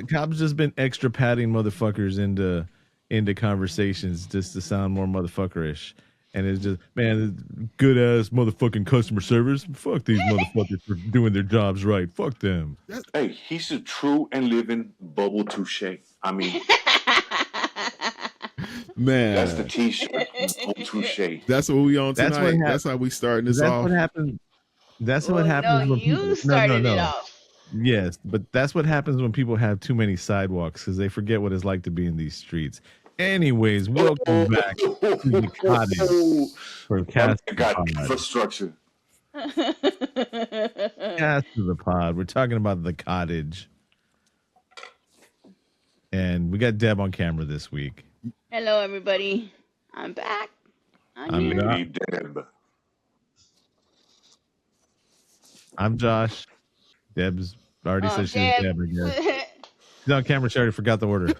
Cobb's just been extra patting motherfuckers into conversations just to sound more motherfuckerish. And it's just, man, good ass motherfucking customer service. Fuck these motherfuckers for doing their jobs right. Fuck them. Hey, he's a true and living bubble touche. I mean, Man, that's the T-shirt. Bubble touche. That's what we on That's tonight. what That's how we starting this That's off. what happens. That's what Well, happens no, when you people. started it off. Yes, but that's what happens when people have too many sidewalks because they forget what it's like to be in these streets. Anyways, welcome back to the cottage for Cast to the got Pod. infrastructure. Cast to the Pod. We're talking about the cottage, and we got Deb on camera this week. Hello, everybody. I'm back. I'm Deb. I'm Josh. Deb's already said she was Deb again. She's on camera. She already forgot the order.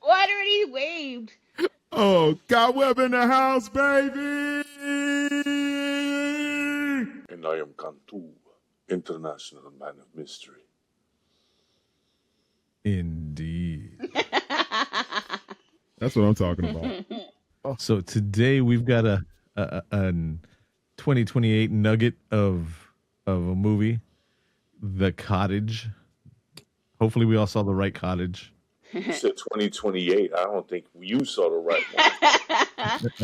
What already waved? Oh, got web in the house, baby. And I am Cantu, international man of mystery. Indeed. That's what I'm talking about. So today we've got a 2028 nugget of a movie, The Cottage. Hopefully we all saw the right cottage. You said 2028. I don't think you saw the right one. It's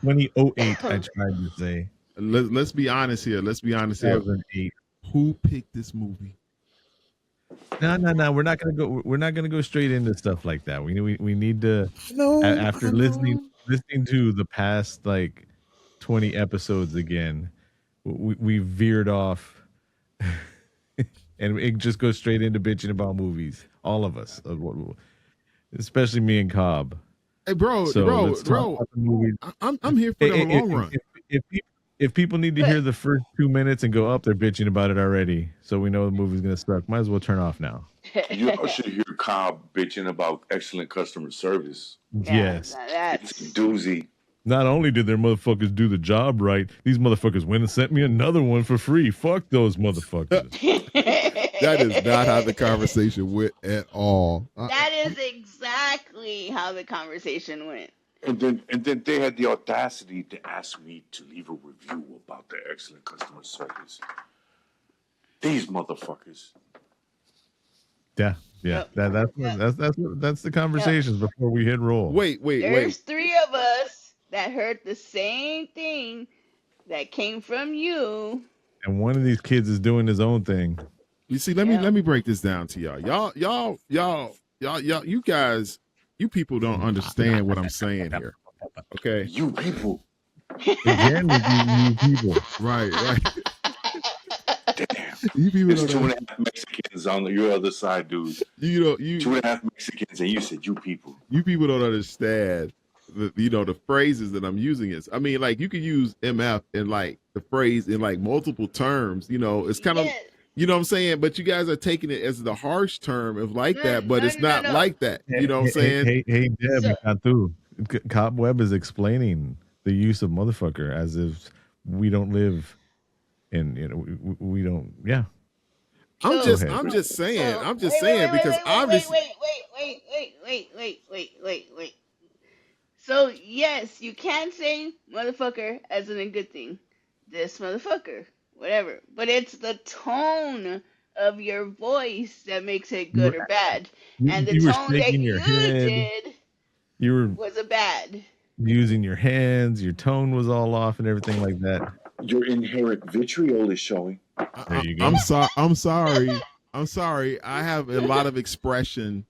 2008, I tried to say. Let's be honest here. 2008. Who picked this movie? No. We're not gonna go straight into stuff like that. We need to. After listening to the past like 20 episodes again, we veered off, and it just goes straight into bitching about movies. All of us, especially me and Cobb. Hey, bro, I'm here for the long run. If people need to hear the first 2 minutes and go up, they're bitching about it already. So we know the movie's gonna suck. Might as well turn off now. You should hear Cobb bitching about excellent customer service. Yes, it's a doozy. Not only did their motherfuckers do the job right, these motherfuckers went and sent me another one for free. Fuck those motherfuckers. That is not how the conversation went at all. That is exactly how the conversation went. And then they had the audacity to ask me to leave a review about their excellent customer service. These motherfuckers. Yeah. That's the conversations before we hit roll. Wait. There's three of us that heard the same thing that came from you. And one of these kids is doing his own thing. You see, let me break this down to y'all. Y'all, you guys, you people don't understand what I'm saying here. Okay? You people. Again, you people. Right. Damn. You people There's 2.5 Mexicans on your other side, dude. You 2.5 Mexicans, and you said you people. You people don't understand the phrases that I'm using is. I mean, like you could use MF in like the phrase in like multiple terms. It's kind of. You know what I'm saying? But you guys are taking it as the harsh term of that, but it's not like that. You know what I'm saying? Hey, Deb, Cantu. Cobweb is explaining the use of motherfucker as if we don't live in, we don't, yeah. I'm just saying because obviously. Wait. So, yes, you can say motherfucker as in a good thing. This motherfucker. Whatever, but it's the tone of your voice that makes it good or bad, and the tone that you did was a bad. Using your hands, your tone was all off, and everything like that. Your inherent vitriol is showing. There you go. I'm sorry. I have a lot of expression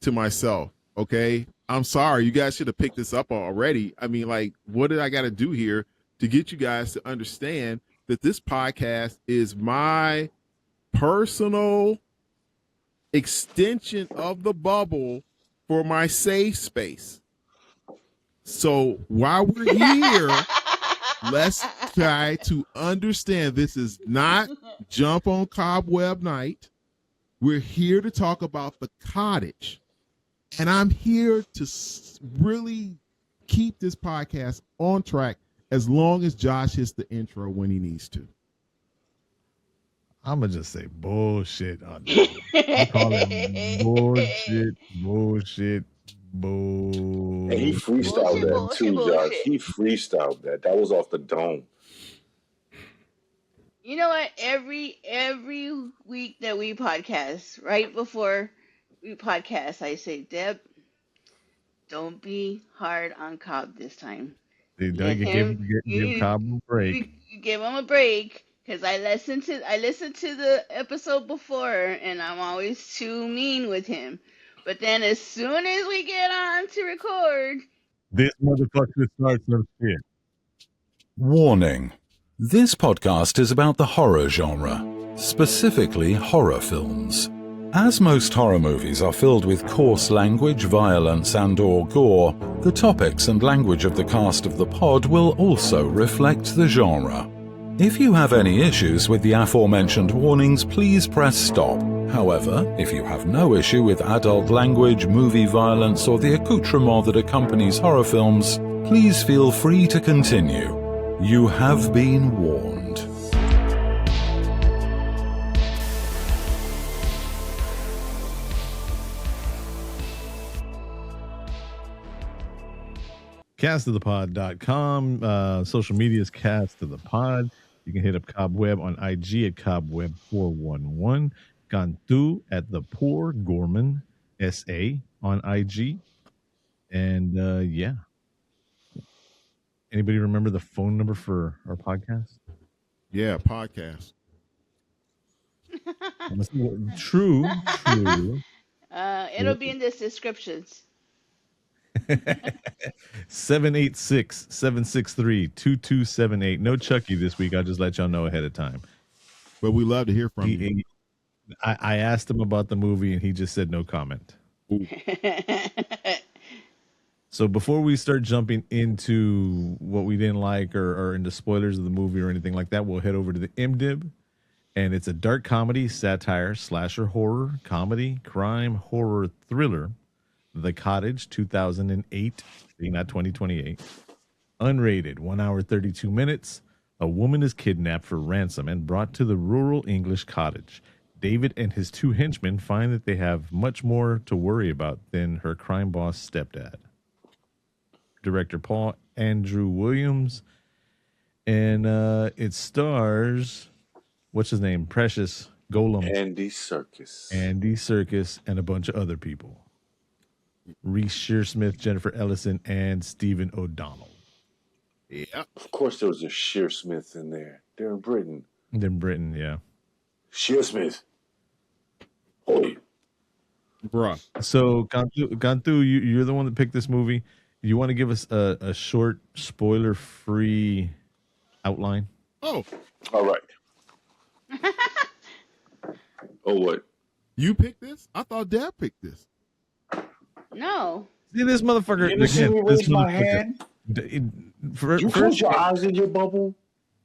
to myself. Okay, I'm sorry. You guys should have picked this up already. I mean, like, what did I got to do here to get you guys to understand that this podcast is my personal extension of the bubble for my safe space. So while we're here, let's try to understand this is not jump on cobweb night. We're here to talk about the cottage. And I'm here to really keep this podcast on track as long as Josh hits the intro when he needs to. I'm gonna just say bullshit on that one. I'm calling bullshit, And he freestyled Bullshit, that bullshit. bullshit, too, Josh. bullshit. He freestyled that. That was off the dome. You know what? Every week that we podcast, right before we podcast, I say, Deb, don't be hard on Cobb this time. They Let don't give him give you Cobb a break. you give him a break because I listened to the episode before and I'm always too mean with him. But then as soon as we get on to record, This motherfucker starts some shit. Warning. This podcast is about the horror genre, specifically horror films. As most horror movies are filled with coarse language, violence, and/or gore, the topics and language of the cast of the pod will also reflect the genre. If you have any issues with the aforementioned warnings, please press stop. However, if you have no issue with adult language, movie violence, or the accoutrement that accompanies horror films, please feel free to continue. You have been warned. Castofthepod.com. Social media is Cast of the Pod. You can hit up Cobweb on IG at Cobweb411. Gantu at the Poor Gorman SA on IG. And yeah. Anybody remember the phone number for our podcast? Yeah, podcast. True. it'll be in the descriptions. 786-763-2278. No Chucky this week. I'll just let y'all know ahead of time. But we love to hear from you. I asked him about the movie and he just said no comment. So before we start jumping into what we didn't like or into spoilers of the movie or anything like that, we'll head over to the MDib. And it's a dark comedy, satire, slasher horror, comedy, crime, horror, thriller. The Cottage, 2008, not 2028. Unrated, 1 hour, 32 minutes. A woman is kidnapped for ransom and brought to the rural English cottage. David and his two henchmen find that they have much more to worry about than her crime boss stepdad. Director Paul Andrew Williams. And it stars, what's his name? Precious Golem. Andy Serkis. Andy Serkis and a bunch of other people. Reese Shearsmith, Jennifer Ellison, and Stephen O'Donnell. Yeah. Of course there was a Shearsmith in there. They're in Britain. In Britain, yeah. Shearsmith. Oi. Bruh. So, Gantu, you're the one that picked this movie. You want to give us a short, spoiler-free outline? Oh. All right. Oh, what? You picked this? I thought Dad picked this. No. See, this motherfucker. You see me raise my hand? You close your eyes in your bubble?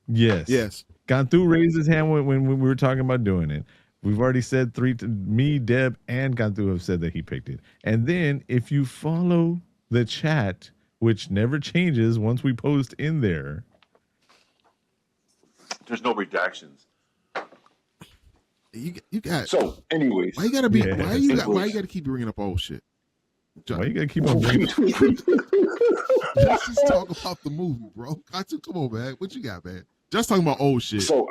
Yes. Yes. Gantu raised his hand when we were talking about doing it. We've already said me, Deb, and Gantu have said that he picked it. And then if you follow the chat, which never changes once we post in there. There's no redactions. You got. So, anyways. Why you gotta be? Yeah. Why you gotta keep bringing up old shit? Why you gotta keep on bringing Let's just talk about the movie, bro. Come on, man. What you got, man? Just talking about old shit. So,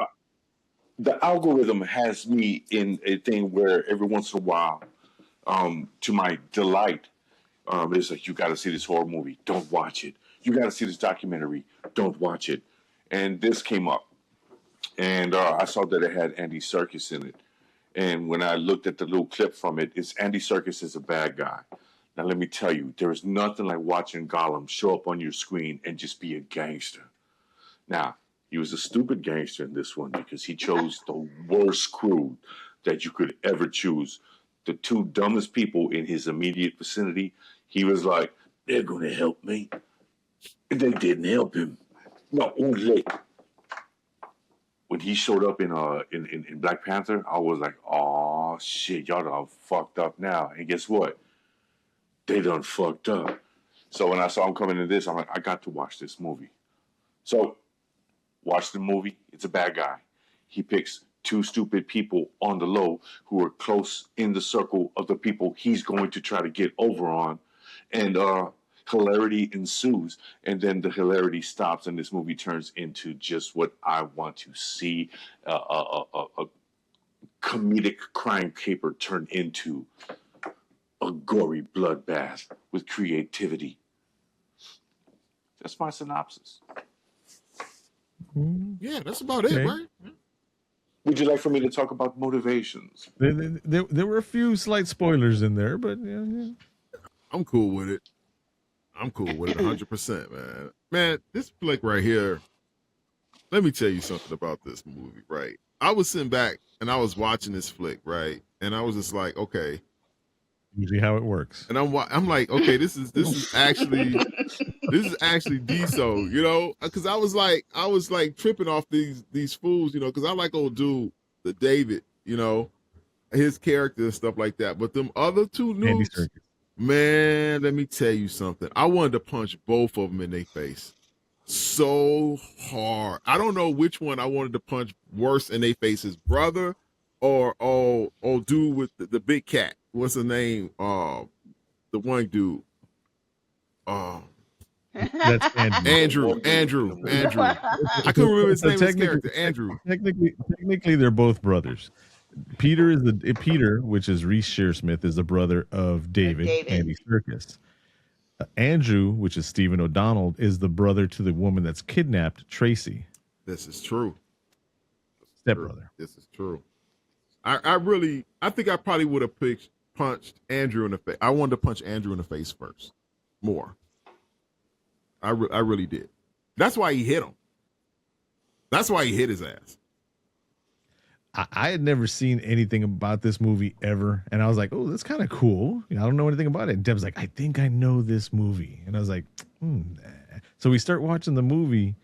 the algorithm has me in a thing where every once in a while, to my delight, it's like, you got to see this horror movie. Don't watch it. You got to see this documentary. Don't watch it. And this came up. And I saw that it had Andy Serkis in it. And when I looked at the little clip from it, it's Andy Serkis is a bad guy. Now, let me tell you, there is nothing like watching Gollum show up on your screen and just be a gangster. Now, he was a stupid gangster in this one because he chose the worst crew that you could ever choose. The two dumbest people in his immediate vicinity, he was like, they're going to help me. And they didn't help him. Not only. When he showed up in Black Panther, I was like, oh, shit, y'all done fucked up now. And guess what? They done fucked up. So when I saw him coming into this, I'm like, I got to watch this movie. So watch the movie. It's a bad guy. He picks two stupid people on the low who are close in the circle of the people he's going to try to get over on. And hilarity ensues. And then the hilarity stops, and this movie turns into just what I want to see, a comedic crime caper turned into a gory bloodbath with creativity. That's my synopsis. Yeah, that's about it, right? Would you like for me to talk about motivations? There were a few slight spoilers in there, but yeah. I'm cool with it. I'm cool with it 100%, man. Man, this flick right here, let me tell you something about this movie, right? I was sitting back and I was watching this flick, right? And I was just like, okay. Usually how it works. And I'm like, okay, this is actually DSO, you know? Because I was like tripping off these fools, you know, because I like old dude, the David, you know, his character and stuff like that. But them other two nudes, man, let me tell you something. I wanted to punch both of them in their face so hard. I don't know which one I wanted to punch worse in their face, his brother or old dude with the big cat. What's the name? The one dude. That's Andrew. I couldn't remember his name. His character, Andrew. Technically, they're both brothers. Peter, which is Reese Shearsmith, is the brother of David. Andy Serkis. Andrew, which is Stephen O'Donnell, is the brother to the woman that's kidnapped, Tracy. This is true. Stepbrother. This is true. I think I probably would have punched Andrew in the face. I wanted to punch Andrew in the face first, more. I really did. That's why he hit him. That's why he hit his ass. I had never seen anything about this movie ever, and I was like, "Oh, that's kind of cool." I don't know anything about it. And Deb's like, "I think I know this movie," and I was like, So we start watching the movie.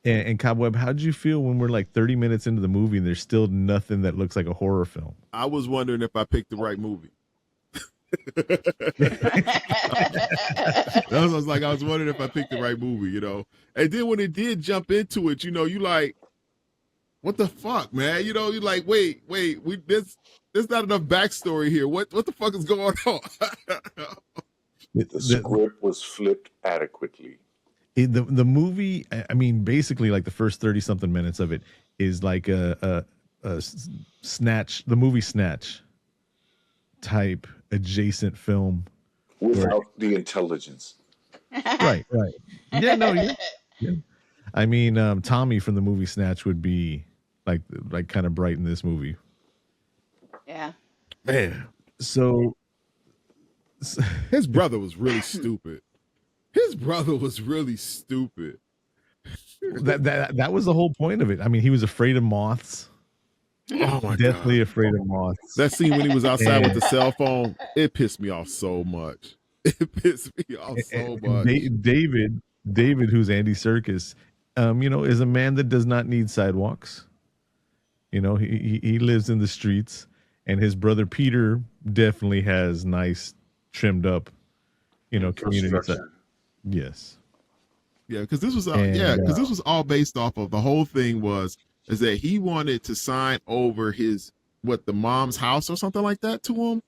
And Cobweb, how did you feel when we're like 30 minutes into the movie and there's still nothing that looks like a horror film? I was wondering if I picked the right movie. I was wondering if I picked the right movie, you know. And then when it did jump into it, you know, you like, what the fuck, man? You know, you like, wait, there's not enough backstory here. What the fuck is going on? The script was flipped adequately. The movie, I mean, basically, like the first 30-something minutes of it is like a Snatch, the movie Snatch type adjacent film without the intelligence. Right. Yeah, no, yeah. I mean, Tommy from the movie Snatch would be like kind of bright in this movie. Yeah, man. So his brother was really stupid. That was the whole point of it. I mean, he was afraid of moths. Oh my Deathly God. afraid of moths. That scene when he was outside with the cell phone, it pissed me off so much. David, who's Andy Serkis, you know, is a man that does not need sidewalks. You know, he lives in the streets, and his brother Peter definitely has nice, trimmed up, you know, community. Yes. Yeah, because this was this was all based off of the whole thing is that he wanted to sign over the mom's house or something like that to him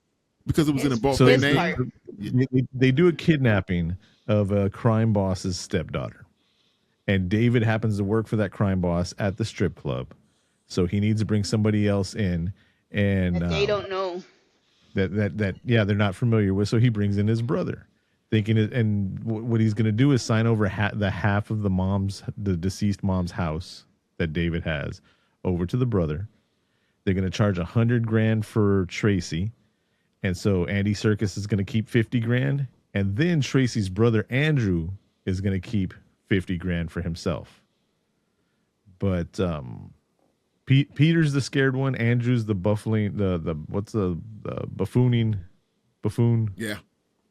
because it was in both their name. They do a kidnapping of a crime boss's stepdaughter, and David happens to work for that crime boss at the strip club, so he needs to bring somebody else in, and they don't know that they're not familiar with, so he brings in his brother. Thinking and what he's going to do is sign over the half of the deceased mom's house that David has over to the brother. They're going to charge $100,000 for Tracy, and so Andy Serkis is going to keep $50,000, and then Tracy's brother Andrew is going to keep $50,000 for himself. But Peter's the scared one. Andrew's the buffling. The buffoon. Yeah.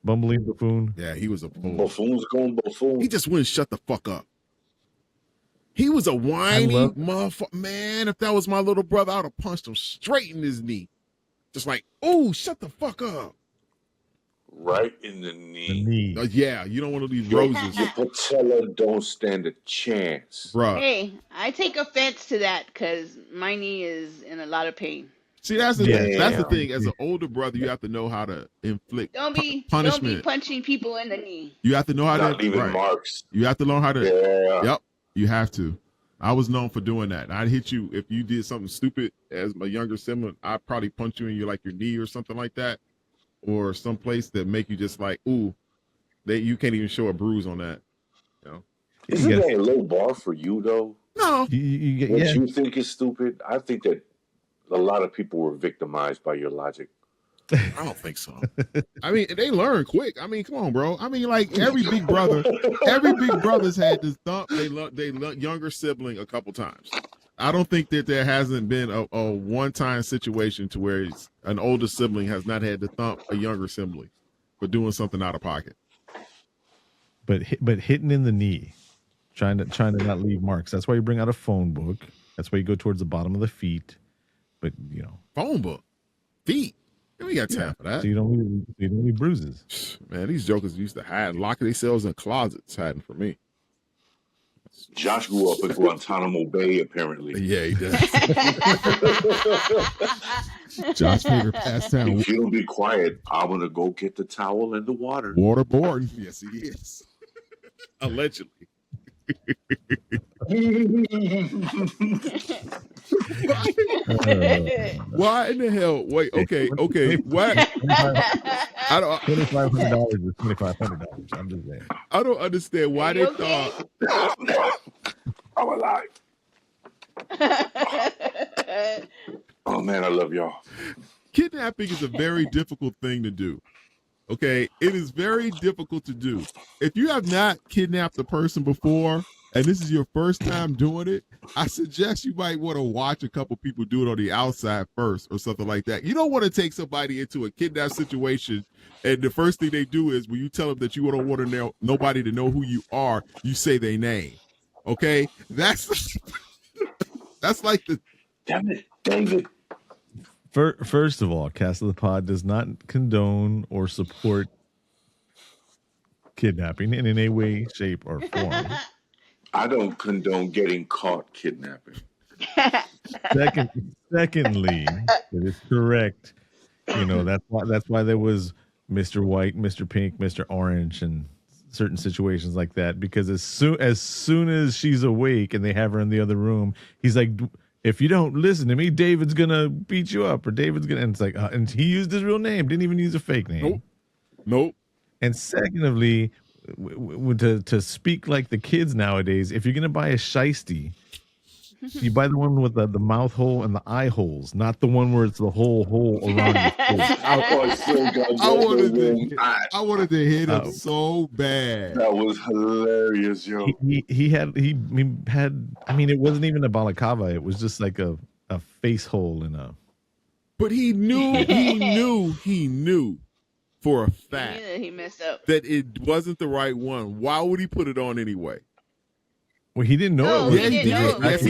Bumbling buffoon. Yeah, he was a fool. Buffoon's going buffoon. He just wouldn't shut the fuck up. He was a whiny motherfucker. Man, if that was my little brother, I would have punched him straight in his knee. Just like, oh, shut the fuck up. right in the The knee. knee. Yeah, you don't want to leave Your, roses, your patella don't stand a chance. bruh. Hey, I take offense to that because my knee is in a lot of pain. See, that's Yeah. the thing. As an older brother, you have to know how to inflict Don't be punishment. punching people in the knee. You have to know how Not to leaving marks. You have to learn how to. Yeah. Yep, you have to. I was known for doing that. I'd hit you if you did something stupid as my younger sibling. I'd probably punch you in your knee or something like that, or some place that make you just like, ooh, you can't even show a bruise on that. You know? Isn't that a low bar for you though? No, What you think is stupid? I think that a lot of people were victimized by your logic. I don't think so. I mean, they learn quick. I mean, come on, bro. I mean, like every big brother's had to thump they younger sibling a couple times. I don't think that there hasn't been a one-time situation to where an older sibling has not had to thump a younger sibling for doing something out of pocket. But hitting in the knee, trying to not leave marks. That's why you bring out a phone book. That's why you go towards the bottom of the feet. But phone book, feet. We got time for that. So you don't need bruises. Man, these jokers used to hide, lock themselves in closets, hiding from me. Josh grew up in Guantanamo Bay, apparently. Yeah, he does. Josh favorite pastime. If you don't be quiet, I'm gonna go get the towel and the water. Waterboarding. Yes, he is. Allegedly. Why in the hell? Wait, okay. What? I don't. $2,500 is $2,500. I'm just saying. I don't understand why they thought. I'm alive. Oh man, I love y'all. Kidnapping is a very difficult thing to do. Okay, it is very difficult to do. If you have not kidnapped a person before, and this is your first time doing it, I suggest you might want to watch a couple people do it on the outside first or something like that. You don't want to take somebody into a kidnap situation, and the first thing they do is when you tell them that you don't want to know nobody to know who you are, you say their name. Okay, that's like the. Damn it, David. First of all, Cast of the Pod does not condone or support kidnapping in any way, shape, or form. I don't condone getting caught kidnapping. Secondly, it is correct. That's why there was Mr. White, Mr. Pink, Mr. Orange, and certain situations like that. Because as soon as she's awake and they have her in the other room, he's like, if you don't listen to me, David's gonna beat you up, or David's gonna. And it's like, and he used his real name, didn't even use a fake name. Nope. And secondly, to speak like the kids nowadays, if you're gonna buy a shiesty, you buy the one with the mouth hole and the eye holes, not the one where it's the whole hole around your face. I wanted to hit him so bad. That was hilarious, yo. He had. I mean, it wasn't even a balaclava. It was just like a face hole in a. But he knew for a fact he messed up, that it wasn't the right one. Why would he put it on anyway? Well, he didn't know. Yes, he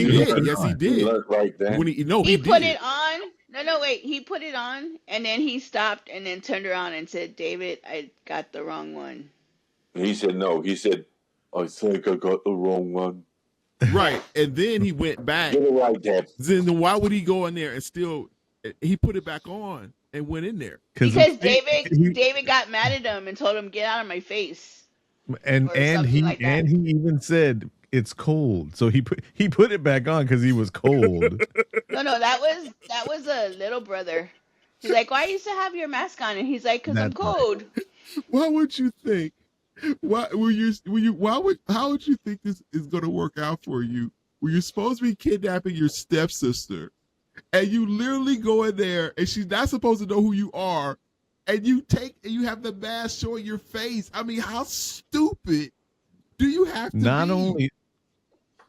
did. Yes, he did. Right then. He put it on. No, wait. He put it on, and then he stopped, and then turned around and said, "David, I got the wrong one." And he said, "No." He said, "I think I got the wrong one." Right, and then he went back. Get it right, Dad. Then why would he go in there and still? He put it back on and went in there because David got mad at him and told him, "Get out of my face." And he even said, it's cold, so he put it back on because he was cold. No, that was a little brother. He's like, "Why you used to have your mask on?" And he's like, "Cause I'm cold." What would you think? How would you think this is going to work out for you? When you're supposed to be kidnapping your stepsister, and you literally go in there, and she's not supposed to know who you are, and you have the mask showing your face. I mean, how stupid do you have to be?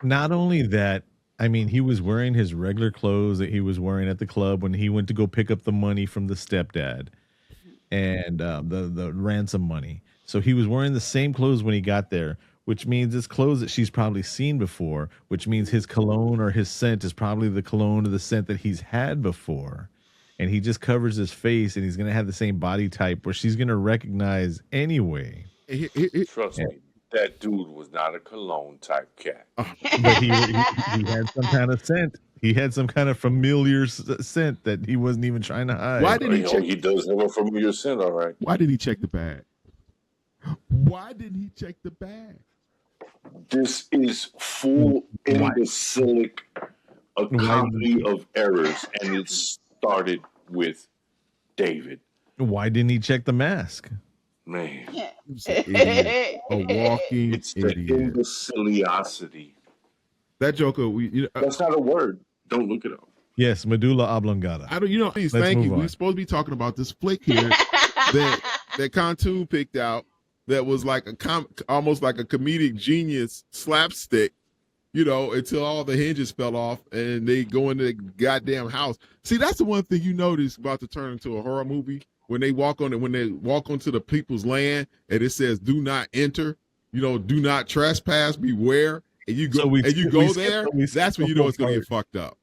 Not only that, I mean, he was wearing his regular clothes that he was wearing at the club when he went to go pick up the money from the stepdad and the ransom money. So he was wearing the same clothes when he got there, which means it's clothes that she's probably seen before, which means his cologne or his scent is probably the cologne or the scent that he's had before. and he just covers his face, and he's gonna have the same body type where she's gonna recognize anyway. Trust me, that dude was not a cologne type cat. But he had some kind of scent. He had some kind of familiar scent that he wasn't even trying to hide. Why did he check? He does have a familiar scent, all right. Why did he check the bag? Why didn't he check the bag? This is full imbecilic a comedy of errors, and it started with David. Why didn't he check the mask? Man, a walking it's the idiot. imbeciliosity. That Joker, that's not a word. Don't look it up. Yes, medulla oblongata. I don't. Please, thank you. We're supposed to be talking about this flick here that Cantu picked out. That was like almost like a comedic genius slapstick, until all the hinges fell off and they go into the goddamn house. See, that's the one thing you notice about to turn into a horror movie when they walk onto the people's land and it says "Do not enter," do not trespass, beware, and you go there. That's when you know it's gonna get fucked up.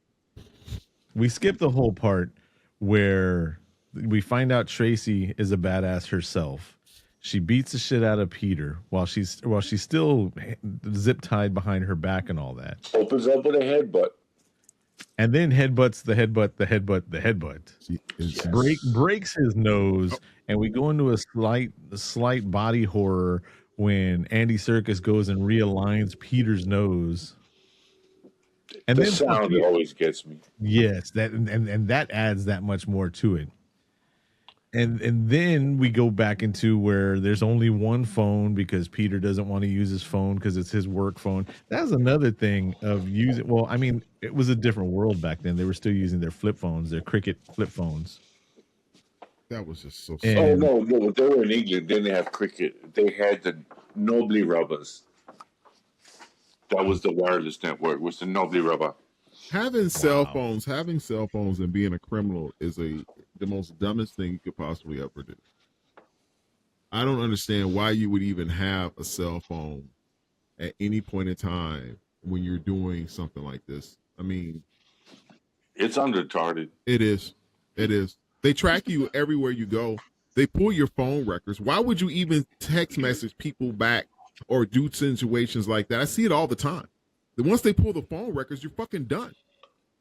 We skipped the whole part where we find out Tracy is a badass herself. She beats the shit out of Peter while she's still zip tied behind her back and all that. Opens up with a headbutt. And then headbutts the headbutt. Yes. Breaks his nose, and we go into a slight body horror when Andy Serkis goes and realigns Peter's nose. And the sound always gets me. Yes, that and that adds that much more to it. And then we go back into where there's only one phone because Peter doesn't want to use his phone because it's his work phone. That's another thing of using. Well, I mean, it was a different world back then. They were still using their flip phones, their Cricket flip phones. That was just so. No, they were in England. Then they have Cricket. They had the Nobly Rubbers. That was the wireless network. Was the Nobly Rubber. Having cell phones and being a criminal is the most dumbest thing you could possibly ever do. I don't understand why you would even have a cell phone at any point in time when you're doing something like this. I mean, it's untarded. It is. They track you everywhere you go. They pull your phone records. Why would you even text message people back or do situations like that? I see it all the time. Once they pull the phone records, you're fucking done.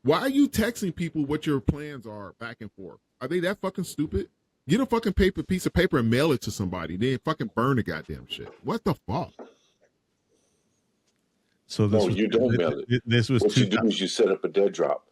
Why are you texting people what your plans are back and forth? Are they that fucking stupid? Get a fucking piece of paper and mail it to somebody. Then fucking burn the goddamn shit. What the fuck? So you don't mail it. This was what you do is you set up a dead drop,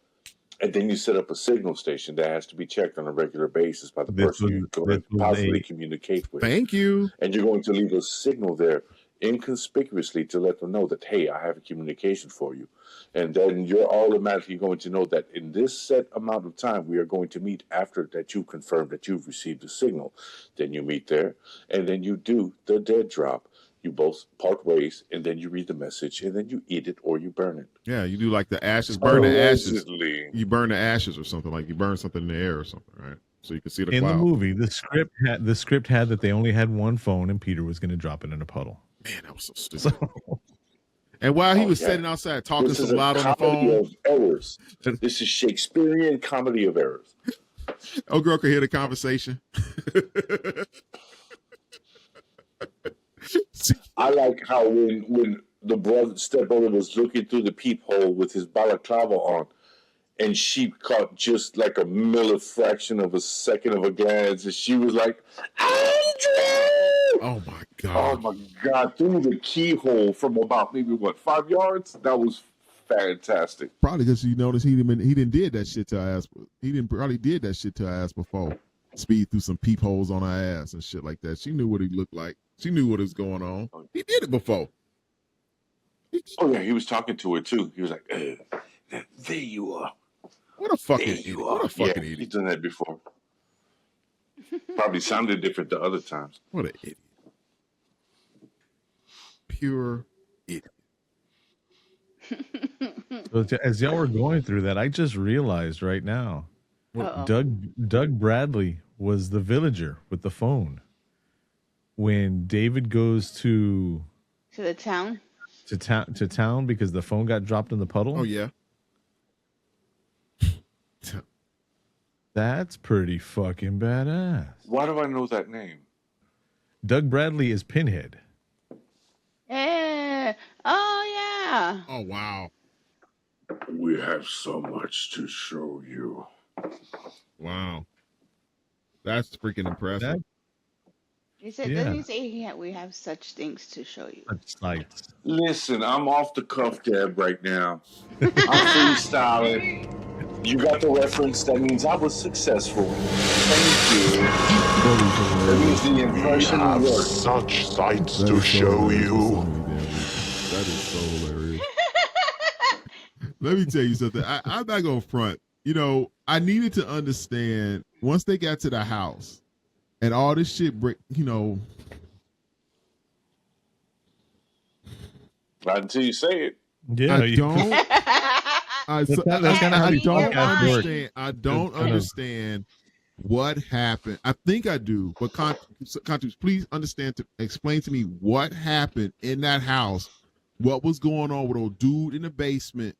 and then you set up a signal station that has to be checked on a regular basis by the person you're going to possibly communicate with. Thank you. And you're going to leave a signal there inconspicuously to let them know that, hey, I have a communication for you. And then you're automatically going to know that in this set amount of time, we are going to meet after that you confirm that you've received the signal. Then you meet there, and then you do the dead drop. You both part ways, and then you read the message, and then you eat it or you burn it. Yeah, you do like the ashes, burn the ashes. You burn the ashes or something, like you burn something in the air or something, right? So you can see the cloud. In the movie, the script had that they only had one phone, and Peter was going to drop it in a puddle. Man, that was so stupid. And while he was sitting outside talking so loud on the phone. Of errors. This is Shakespearean comedy of errors. Oh, girl could hear the conversation. I like how when the stepbrother was looking through the peephole with his balaclava on, and she caught just like a millifraction of a second of a glance, and she was like, Andrew! Oh my God. Oh my God. Through the keyhole from about maybe 5 yards? That was fantastic. Probably because you noticed he didn't did that shit to our ass. He didn't probably did that shit to our ass before. Speed through some peepholes on our ass and shit like that. She knew what he looked like. She knew what was going on. He did it before. Oh yeah, he was talking to her too. He was like, there you are. What a fucking idiot. What a fucking idiot. He's done that before. Probably sounded different the other times. What an idiot. Pure idiot. So as y'all were going through that, I just realized right now, Doug Bradley was the villager with the phone. When David goes to the town? To town because the phone got dropped in the puddle? Oh, yeah. That's pretty fucking badass. Why do I know that name? Doug Bradley is Pinhead. Yeah. Oh yeah. Oh wow. We have so much to show you. Wow. That's freaking impressive. He said, Yeah. doesn't he say we have such things to show you? Such sights. Listen, I'm off the cuff, Deb, right now. I'm freestyling. You got the reference. That means I was successful. Thank you. That means the We impression have worked. such sights That to is so show hilarious. you. That is so hilarious. Let me tell you something. I'm not gonna front. You know, I needed to understand once they got to the house and all this shit break. You know, Not until you say it. Yeah, I don't. That's kinda how I these don't podcasts work. understand. I don't Kind of. understand what happened. I think I do, but Cottage, please explain to me what happened in that house. What was going on with old dude in the basement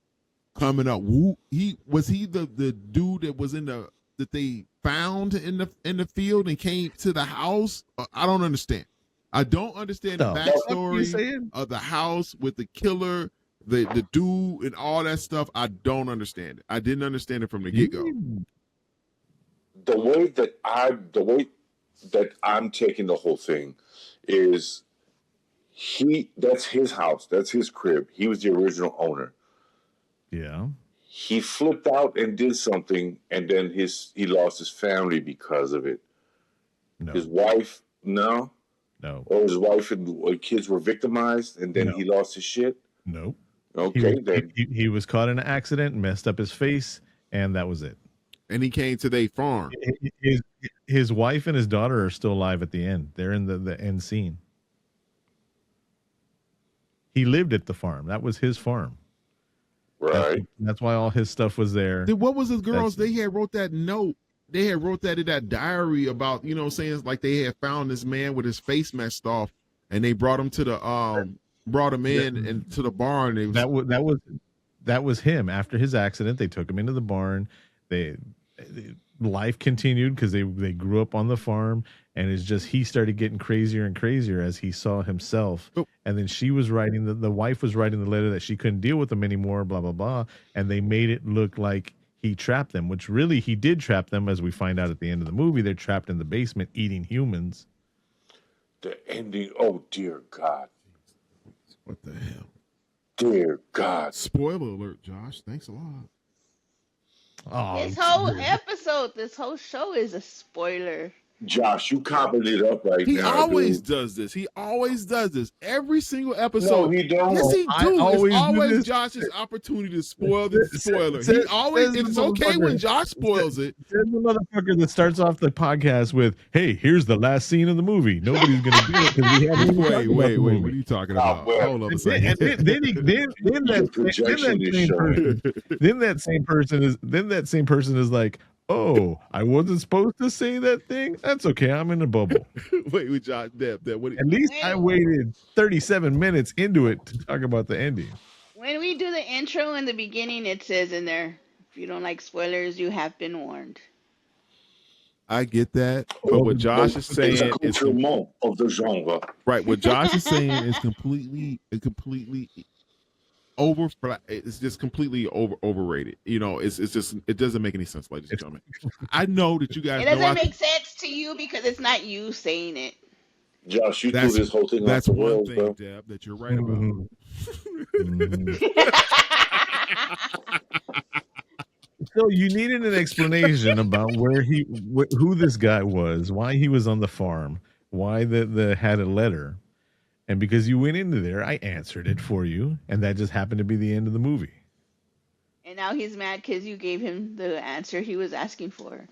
coming up? Was he the dude that was that they found in the field and came to the house? I don't understand. I don't understand the backstory of the house with the killer, the dude, and all that stuff. I don't understand it. I didn't understand it from the get go. The way that I'm taking the whole thing is that's his house, that's his crib. He was the original owner. Yeah. He flipped out and did something, and then he lost his family because of it. No. His wife, no. Or his wife and kids were victimized, and then he lost his shit. Nope. Okay, then he was caught in an accident, messed up his face, and that was it. And he came to their farm. His wife and his daughter are still alive at the end. They're in the end scene. He lived at the farm. That was his farm. Right. That's why all his stuff was there. What was the girls? They had wrote that note. They had wrote that in that diary about, you know, saying like they had found this man with his face messed off, and they brought him to the brought him in and to the barn. That was him. After his accident, they took him into the barn. Life continued because they grew up on the farm, and it's just he started getting crazier and crazier as he saw himself. And then she was writing the wife was writing the letter that she couldn't deal with him anymore, blah blah blah, and they made it look like he trapped them, which really he did trap them, as we find out at the end of the movie. They're trapped in the basement eating humans. The ending, oh dear God. What the hell? Dear God. Spoiler alert, Josh. Thanks a lot. Oh, This whole episode, this whole show is a spoiler. Josh, you copping it up right He now. He always does this. He always does this. Every single episode. No, he don't. Yes, he do. It's always Josh's opportunity to spoil the spoiler. He always. It's okay when Josh spoils it. There's the motherfucker that starts off the podcast with, "Hey, here's the last scene of the movie. Nobody's gonna do it because we haven't." Wait. What are you talking about? Hold on a second. Then that same person is like, "Oh, I wasn't supposed to say that thing. That's okay. I'm in a bubble." Wait, with Josh, Deb, at least I waited 37 minutes into it to talk about the ending. When we do the intro in the beginning, it says in there, if you don't like spoilers, you have been warned. I get that, but what Josh is saying is of the genre. Right. What Josh is saying is completely it's just completely overrated. You know, it's just, it doesn't make any sense, ladies and gentlemen. I know that you guys it doesn't make sense to you because it's not you saying it. Josh, you threw this whole thing off the rails, bro. That's one thing, Deb, that you're right about. So you needed an explanation about who this guy was, why he was on the farm, why the had a letter. And because you went into there, I answered it for you, and that just happened to be the end of the movie. And now he's mad because you gave him the answer he was asking for.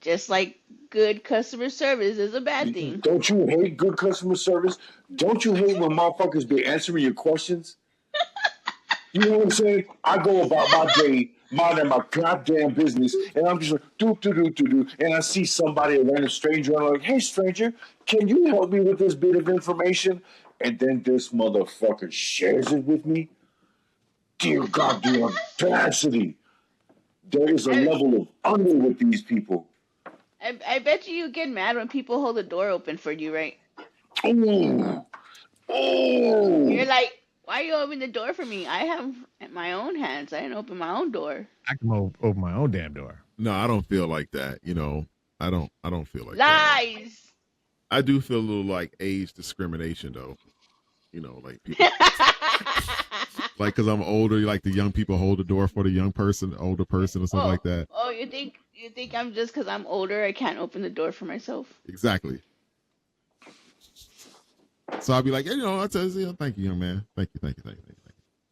Just like good customer service is a bad thing. Don't you hate good customer service? Don't you hate when motherfuckers be answering your questions? You know what I'm saying? I go about my day, minding my goddamn business, and I'm just like, do, and I see somebody, a random stranger, and I'm like, hey, stranger, can you help me with this bit of information? And then this motherfucker shares it with me. Dear God, the audacity. There is a level of under with these people. I bet you get mad when people hold the door open for you, right? Ooh. You're Ooh. like, why you open the door for me? I have my own hands. I didn't open my own door. I can open my own damn door. No, I don't feel like that. I don't feel like that. Lies. I do feel a little like age discrimination though. Like people, like because I'm older, like the young people hold the door for the older person or something like that. Oh, you think I'm just because I'm older, I can't open the door for myself? Exactly. So I'll be like, I tell you, thank you, young man. Thank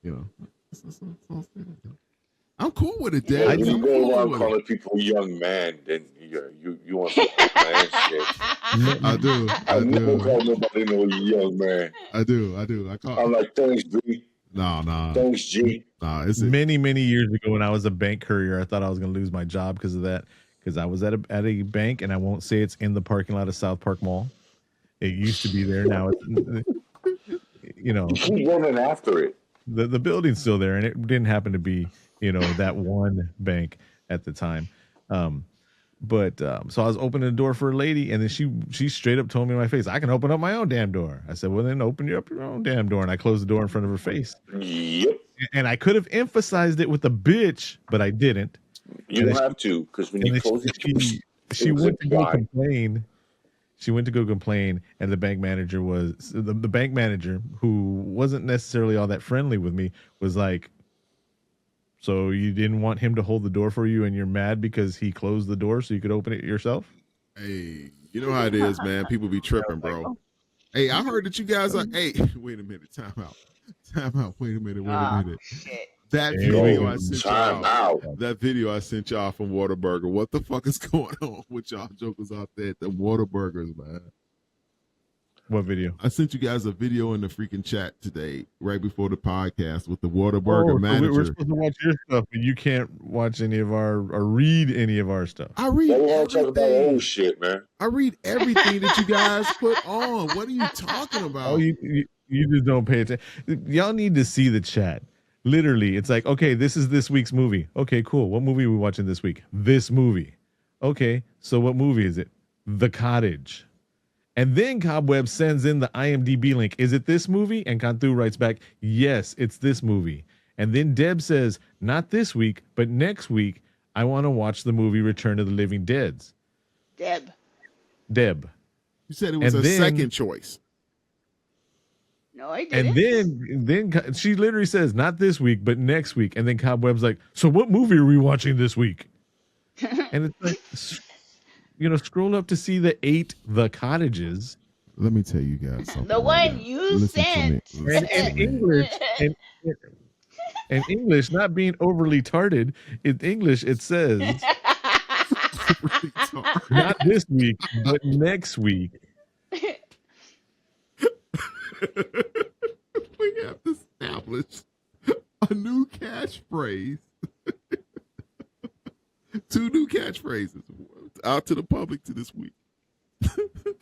you. I'm cool with it, Dad. Yeah, when you I'm go cool around with calling it. people young man, then you want some man shit. I do. I never call nobody no young man. I do. I'm like, thanks, B. No. Thanks, G. It's many years ago when I was a bank courier, I thought I was going to lose my job because of that. Because I was at a bank, and I won't say it's in the parking lot of South Park Mall. It used to be there. Now it's, Keep running after it. the building's still there, and it didn't happen to be that one bank at the time. So I was opening the door for a lady, and then she straight up told me in my face, I can open up my own damn door. I said, well, then open up your own damn door. And I closed the door in front of her face. Yep. And I could have emphasized it with a bitch, but I didn't. You don't have to, because when you close it, she went to go complain. She went to go complain, and the bank manager who wasn't necessarily all that friendly with me, was like, so you didn't want him to hold the door for you, and you're mad because he closed the door so you could open it yourself? Hey, you know how it is, man. People be tripping, bro. Hey, I heard that you guys are. Hey, wait a minute. Time out. Wait a minute. Shit. That video I sent y'all. That video I sent y'all from Whataburger. What the fuck is going on with y'all jokers out there at the Whataburgers, man? What video? I sent you guys a video in the freaking chat today, right before the podcast, with the Whataburger manager. We're supposed to watch your stuff, but you can't watch any of our or read any of our stuff. I read everything. Talk about old shit, man. I read everything that you guys put on. What are you talking about? Oh, you just don't pay attention. Y'all need to see the chat. Literally, it's like, okay, this is this week's movie. Okay, cool. What movie are we watching this week? This movie. Okay, so what movie is it? The Cottage. And then Cobweb sends in the IMDb link. Is it this movie? And Kantu writes back, yes, it's this movie. And then Deb says, not this week, but next week, I want to watch the movie Return of the Living Deads. Deb. You said it was a second choice. No, I didn't. And then she literally says, not this week, but next week. And then Cobweb's like, so what movie are we watching this week? And it's like, scroll up to see the 8 The Cottages. Let me tell you guys something. The one you sent. And English, not being overly tarded, in English it says, not this week, but next week. We have established a new catchphrase. 2 new catchphrases out to the public to this week.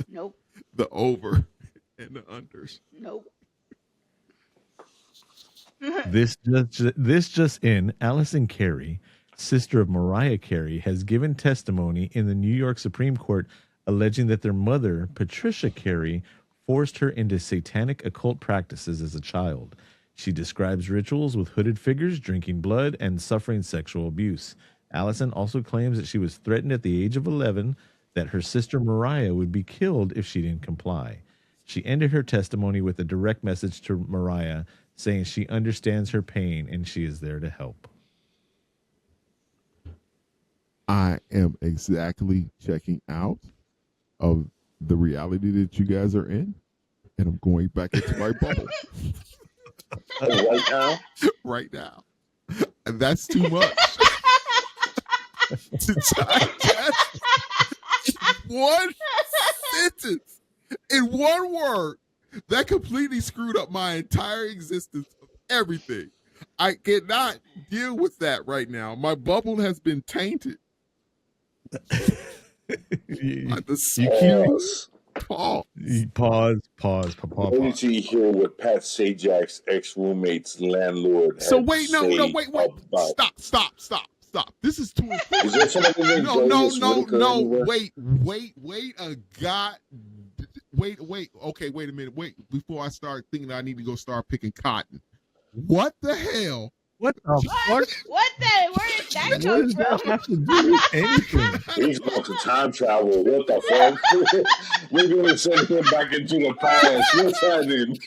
Nope. The over and the unders. Nope. This just in, Allison Carey, sister of Mariah Carey, has given testimony in the New York Supreme Court alleging that their mother, Patricia Carey, forced her into satanic occult practices as a child. She describes rituals with hooded figures, drinking blood, and suffering sexual abuse. Allison also claims that she was threatened at the age of 11 that her sister Mariah would be killed if she didn't comply. She ended her testimony with a direct message to Mariah saying she understands her pain and she is there to help. I am exactly checking out of the reality that you guys are in, and I'm going back into my bubble. Right now. And that's too much. To digest one sentence in one word that completely screwed up my entire existence of everything. I cannot deal with that right now. My bubble has been tainted. Pause. Wait till you hear what Pat Sajak's ex-roommate's landlord had So wait, no, wait. about. Stop. stop. This is too important. Is there somebody named No, Julius Whitaker anywhere? Wait. Okay, wait a minute. Wait, before I start thinking I need to go start picking cotton. What the hell? What the fuck? What the? Where did that What come does that from? have to do with anything? He's going to time travel. What the fuck? We're going to send him back into the past. What's happening?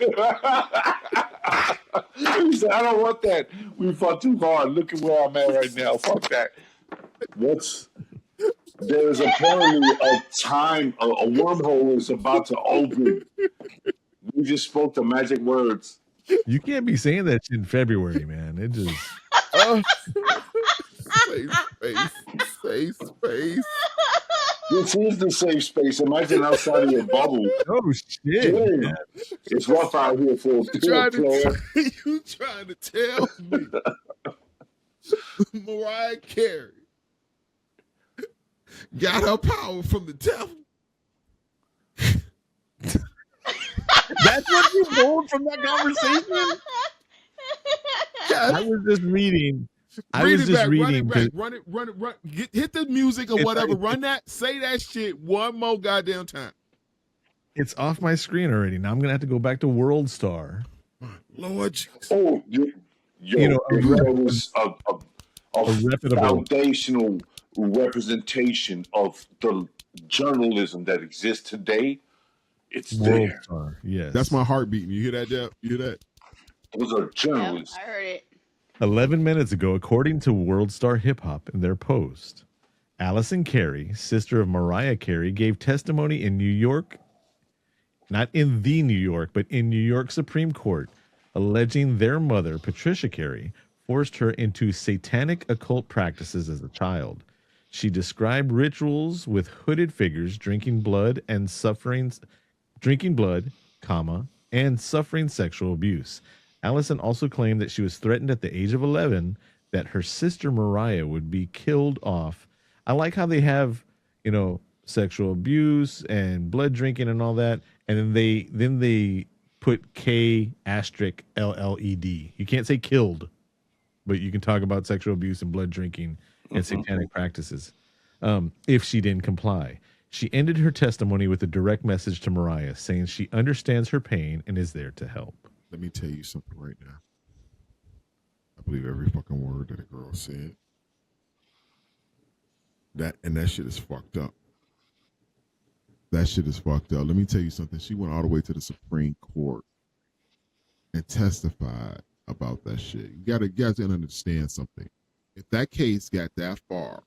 He said, I don't want that. We fought too hard. Look at where I'm at right now. Fuck that. There's apparently a wormhole is about to open. We just spoke the magic words. You can't be saying that shit in February, man. It just Safe space. This is the safe space. Imagine outside of your bubble. oh shit. Dude, Man. it's rough out here for a player. You trying to tell me Mariah Carey got her power from the devil? That's what you pulled from that conversation? I was just reading. Run it. Hit the music or whatever. Run that. Say that shit one more goddamn time. It's off my screen already. Now I'm gonna have to go back to World Star. Lord Jesus. Oh, You know, it was a reputable foundational representation of the journalism that exists today. It's World there. Star. Yes. That's my heart beating. You hear that, Jeff? You hear that? Those are Yep, journalists. I heard it. 11 minutes ago, according to World Star Hip Hop in their post, Allison Carey, sister of Mariah Carey, gave testimony in New York, not in the New York, but in New York Supreme Court, alleging their mother, Patricia Carey, forced her into satanic occult practices as a child. She described rituals with hooded figures drinking blood, and suffering sexual abuse. Allison also claimed that she was threatened at the age of 11 that her sister Mariah would be killed off. I like how they have, sexual abuse and blood drinking and all that, and then they put K***LLED. You can't say killed, but you can talk about sexual abuse and blood drinking and satanic practices. If she didn't comply. She ended her testimony with a direct message to Mariah, saying she understands her pain and is there to help. Let me tell you something right now. I believe every fucking word that a girl said. That shit is fucked up. That shit is fucked up. Let me tell you something. She went all the way to the Supreme Court and testified about that shit. You guys gotta understand something. If that case got that far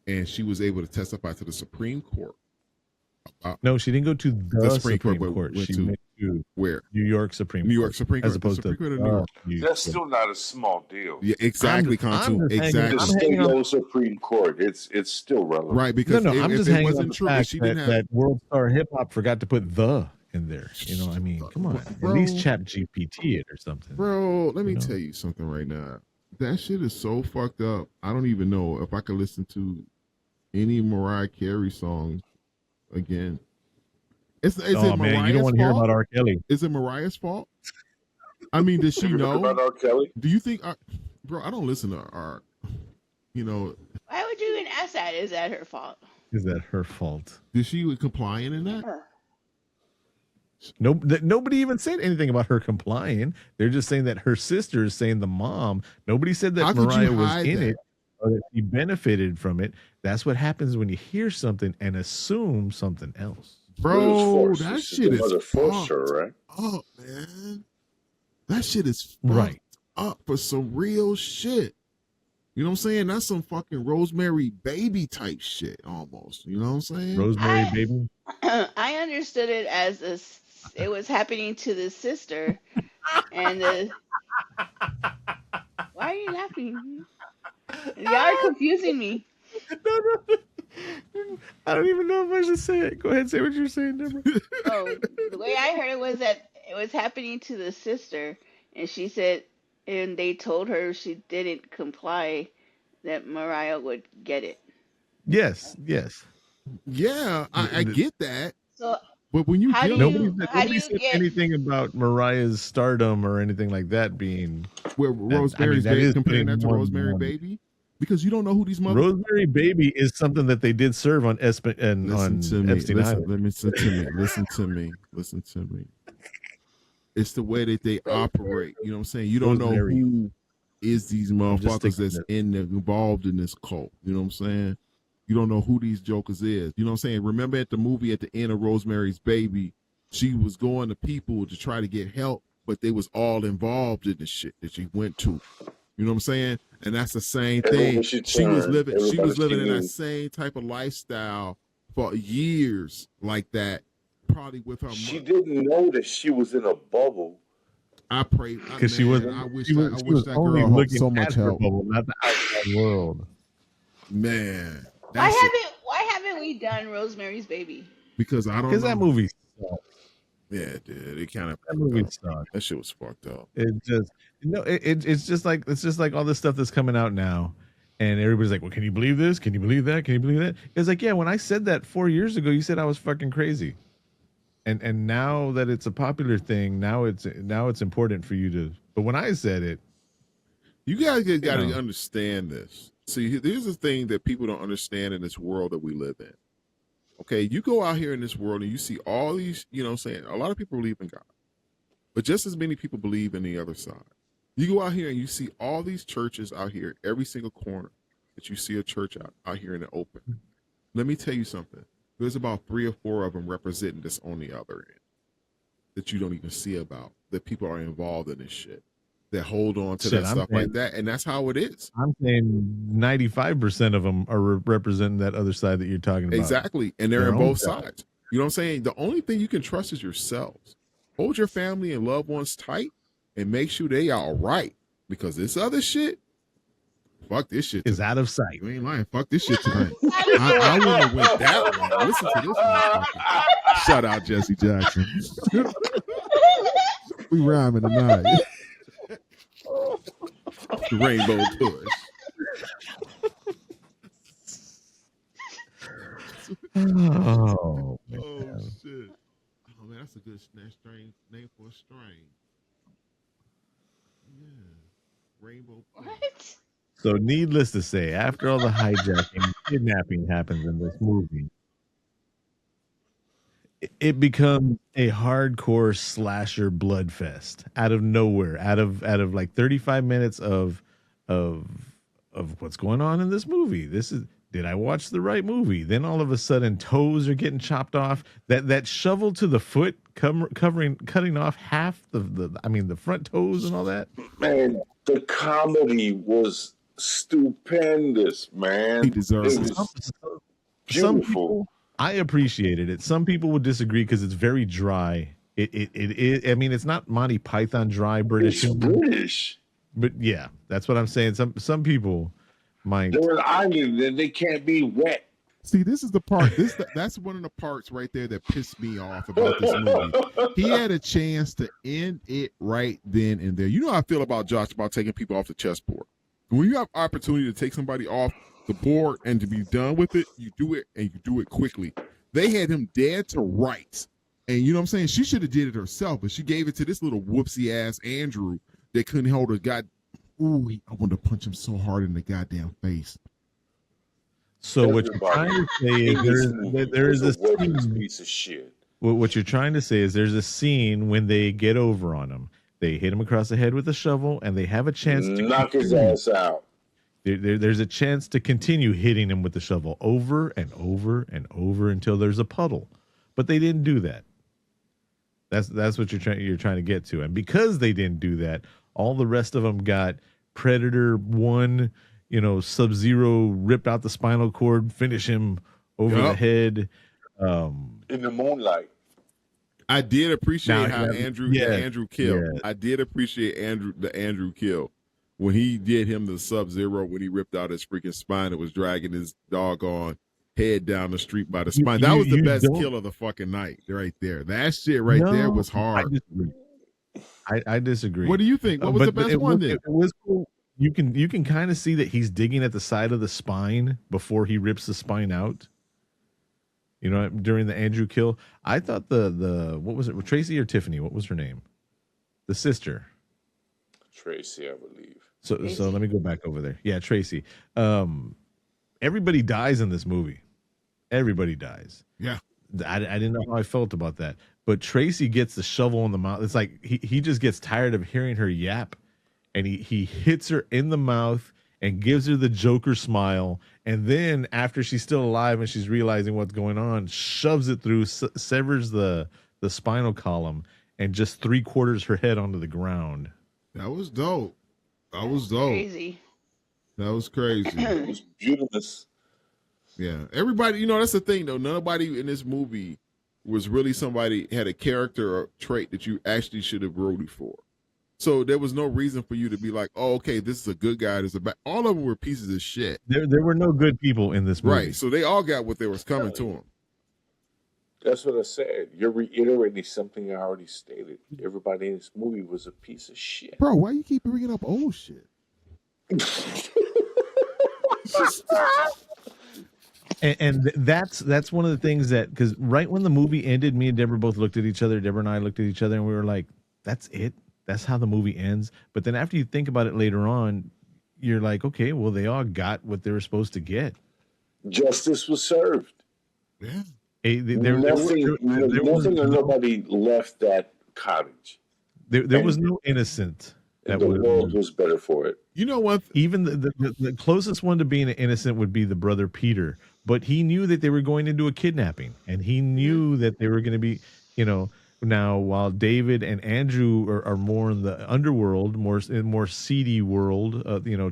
and she was able to testify to the Supreme Court. No, she didn't go to the Supreme Court. She went to where? New York Supreme Court. New York Supreme Court. As opposed to New York. That's still not a small deal. Yeah, exactly, Contu. Exactly. The state level Supreme Court, it's still relevant. Right, because I'm just hanging on the true, fact she that, didn't have that World Star Hip Hop forgot to put the in there. Come on. Bro, at least Chat GPT it or something. Bro, let me tell you something right now. That shit is so fucked up. I don't even know if I could listen to any Mariah Carey song again. Is it man, Mariah's you don't want to hear about R. Kelly. Is it Mariah's fault? I mean, does she know about R. Kelly? Do you think, bro? I don't listen to R. Why would you even ask that? Is that her fault? Is that her fault? Is she complying in that? Nobody even said anything about her complying. They're just saying that her sister is saying the mom. Nobody said that Mariah was in it or that she benefited from it. That's what happens when you hear something and assume something else. Bro, that shit is fucked right? up, man. That shit is right up for some real shit. You know what I'm saying? That's some fucking Rosemary Baby type shit almost. You know what I'm saying? Rosemary Baby? I understood it as it was happening to the sister. And why are you laughing? You are confusing me. No. I don't even know if I should say it. Go ahead, say what you're saying, Deborah. Oh, the way I heard it was that it was happening to the sister, and she said, and they told her if she didn't comply, that Mariah would get it. Yes. Yeah, I get that. So, but when nobody said anything about Mariah's stardom or anything like that being where Rosemary's Baby, comparing that to Rosemary one. Baby. because you don't know who these motherfuckers. Rosemary Baby is something that they did serve on Listen to me. Epstein Island. Listen to me. It's the way that they operate. You know what I'm saying? You don't Rosemary. know who is these motherfuckers that's that. involved in this cult. You know what I'm saying? You don't know who these jokers is. You know what I'm saying? Remember at the movie at the end of Rosemary's Baby, she was going to people to try to get help, but they was all involved in the shit that she went to. You know what I'm saying? And that's the same thing. She was living in that same type of lifestyle for years like that, probably with her mother. She didn't know that she was in a bubble. I pray because she was. I wish she was that only girl looking so much at her help. bubble, not the outside world. Man, Why haven't we done Rosemary's Baby? Because I don't know. Because that movie sucked. Yeah, it did. It kind of That movie sucked. That shit was fucked up. It just it's just like all this stuff that's coming out now, and everybody's like, well, can you believe this? Can you believe that? Can you believe that? It's like, yeah, when I said that 4 years ago, you said I was fucking crazy. And now that it's a popular thing, now it's important for you to. But when I said it, you guys got to understand this. See, here's the thing that people don't understand in this world that we live in. Okay, you go out here in this world and you see all these, you know what I'm saying? A lot of people believe in God, but just as many people believe in the other side. You go out here and you see all these churches out here, every single corner that you see a church out here in the open. Let me tell you something. There's about 3 or 4 of them representing this on the other end that you don't even see about, that people are involved in this shit, that hold on to that stuff like that. And that's how it is. I'm saying 95% of them are representing that other side that you're talking about. Exactly. And they're on both sides. You know what I'm saying? The only thing you can trust is yourselves. Hold your family and loved ones tight and make sure they are all right. Because this other shit, fuck this shit. Is out of sight. You ain't lying. Fuck this shit tonight. I wouldn't have went that way. Listen to this one. Shout out Jesse Jackson. We rhyming tonight. The Rainbow Push. Oh, man. Oh shit. Oh man, that's a good strange name for a strain. Yeah. Rainbow Push. What? So needless to say, after all the hijacking and kidnapping happens in this movie, it becomes a hardcore slasher bloodfest out of nowhere, out of like 35 minutes of what's going on in this movie. Did I watch the right movie? Then all of a sudden toes are getting chopped off. That shovel to the foot cutting off half the front toes and all that. Man, the comedy was stupendous, man. He deserves it. Some people, I appreciated it. Some people would disagree because it's very dry. It I mean, it's not Monty Python dry British. It's British. But yeah, that's what I'm saying. Some people might. They're an island and they can't be wet. See, this is the part. That's one of the parts right there that pissed me off about this movie. He had a chance to end it right then and there. You know how I feel about Josh about taking people off the chessboard. When you have opportunity to take somebody off the board and to be done with it, you do it and you do it quickly. They had him dead to rights. And you know what I'm saying? She should have did it herself, but she gave it to this little whoopsie ass Andrew that couldn't hold her Ooh, I wanted to punch him so hard in the goddamn face. So what you're trying to say is there is a scene, piece of shit. What you're trying to say is there's a scene when they get over on him. They hit him across the head with a shovel, and they have a chance to knock his ass out. There's a chance to continue hitting him with the shovel over and over and over until there's a puddle. But they didn't do that. That's what you're trying to get to. And because they didn't do that, all the rest of them got Predator 1, Sub-Zero ripped out the spinal cord, finish him over the head. In the moonlight. I did appreciate how Andrew killed. Yeah. I did appreciate the Andrew kill when he did him the Sub-Zero when he ripped out his freaking spine and was dragging his doggone head down the street by the spine. That was the best kill of the fucking night right there. That shit there was hard. I disagree. What do you think? What was the best one then? It was cool. You can kind of see that he's digging at the side of the spine before he rips the spine out. During the Andrew kill, I thought the what was it? Tracy or Tiffany? What was her name? The sister. Tracy, I believe. So let me go back over there. Yeah, Tracy. Everybody dies in this movie. Everybody dies. Yeah. I didn't know how I felt about that. But Tracy gets the shovel in the mouth. It's like he just gets tired of hearing her yap, and he hits her in the mouth and gives her the Joker smile. And then after she's still alive and she's realizing what's going on, shoves it through, severs the spinal column, and just 3/4 her head onto the ground. That was dope. That was dope. Crazy. That was crazy. It was beautiful. Yeah. Everybody, that's the thing though. Nobody in this movie was really somebody had a character or trait that you actually should have rooted for. So there was no reason for you to be like, oh, okay, this is a good guy. This is a bad. All of them were pieces of shit. There were no good people in this movie. Right. So they all got what they was coming to them. That's what I said. You're reiterating something I already stated. Everybody in this movie was a piece of shit. Bro, why you keep bringing up old shit? And that's one of the things that, because right when the movie ended, me and Deborah both looked at each other. Deborah and I looked at each other, and we were like, "That's it. That's how the movie ends." But then after you think about it later on, you're like, "Okay, well, they all got what they were supposed to get. Justice was served. Yeah. Nothing or nobody left that cottage. There was no innocent. The world was better for it. You know what? Even the closest one to being an innocent would be the brother Peter, but he knew that they were going into a kidnapping, and he knew that they were going to be, now while David and Andrew are more in the underworld, more seedy world,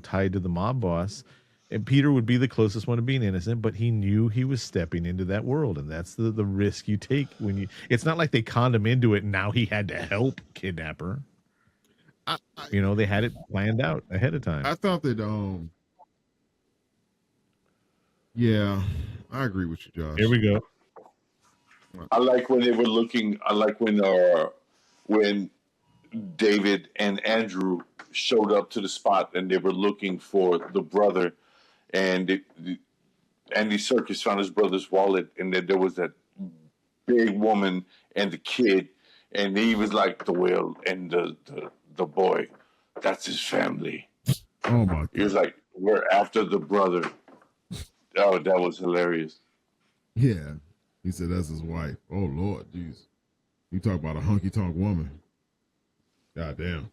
tied to the mob boss, and Peter would be the closest one to being innocent, but he knew he was stepping into that world, and that's the risk you take when you. It's not like they conned him into it, and now he had to help kidnapper. They had it planned out ahead of time. I thought that, yeah, I agree with you, Josh. Here we go. I like when they were looking. I like when David and Andrew showed up to the spot and they were looking for the brother, and Andy Serkis found his brother's wallet, and then there was that big woman and the kid, and he was like, the whale and the boy, that's his family. Oh my God. He was like, we're after the brother. Oh, that was hilarious. Yeah. He said that's his wife. Oh Lord, jeez. You talk about a honky tonk woman. God damn.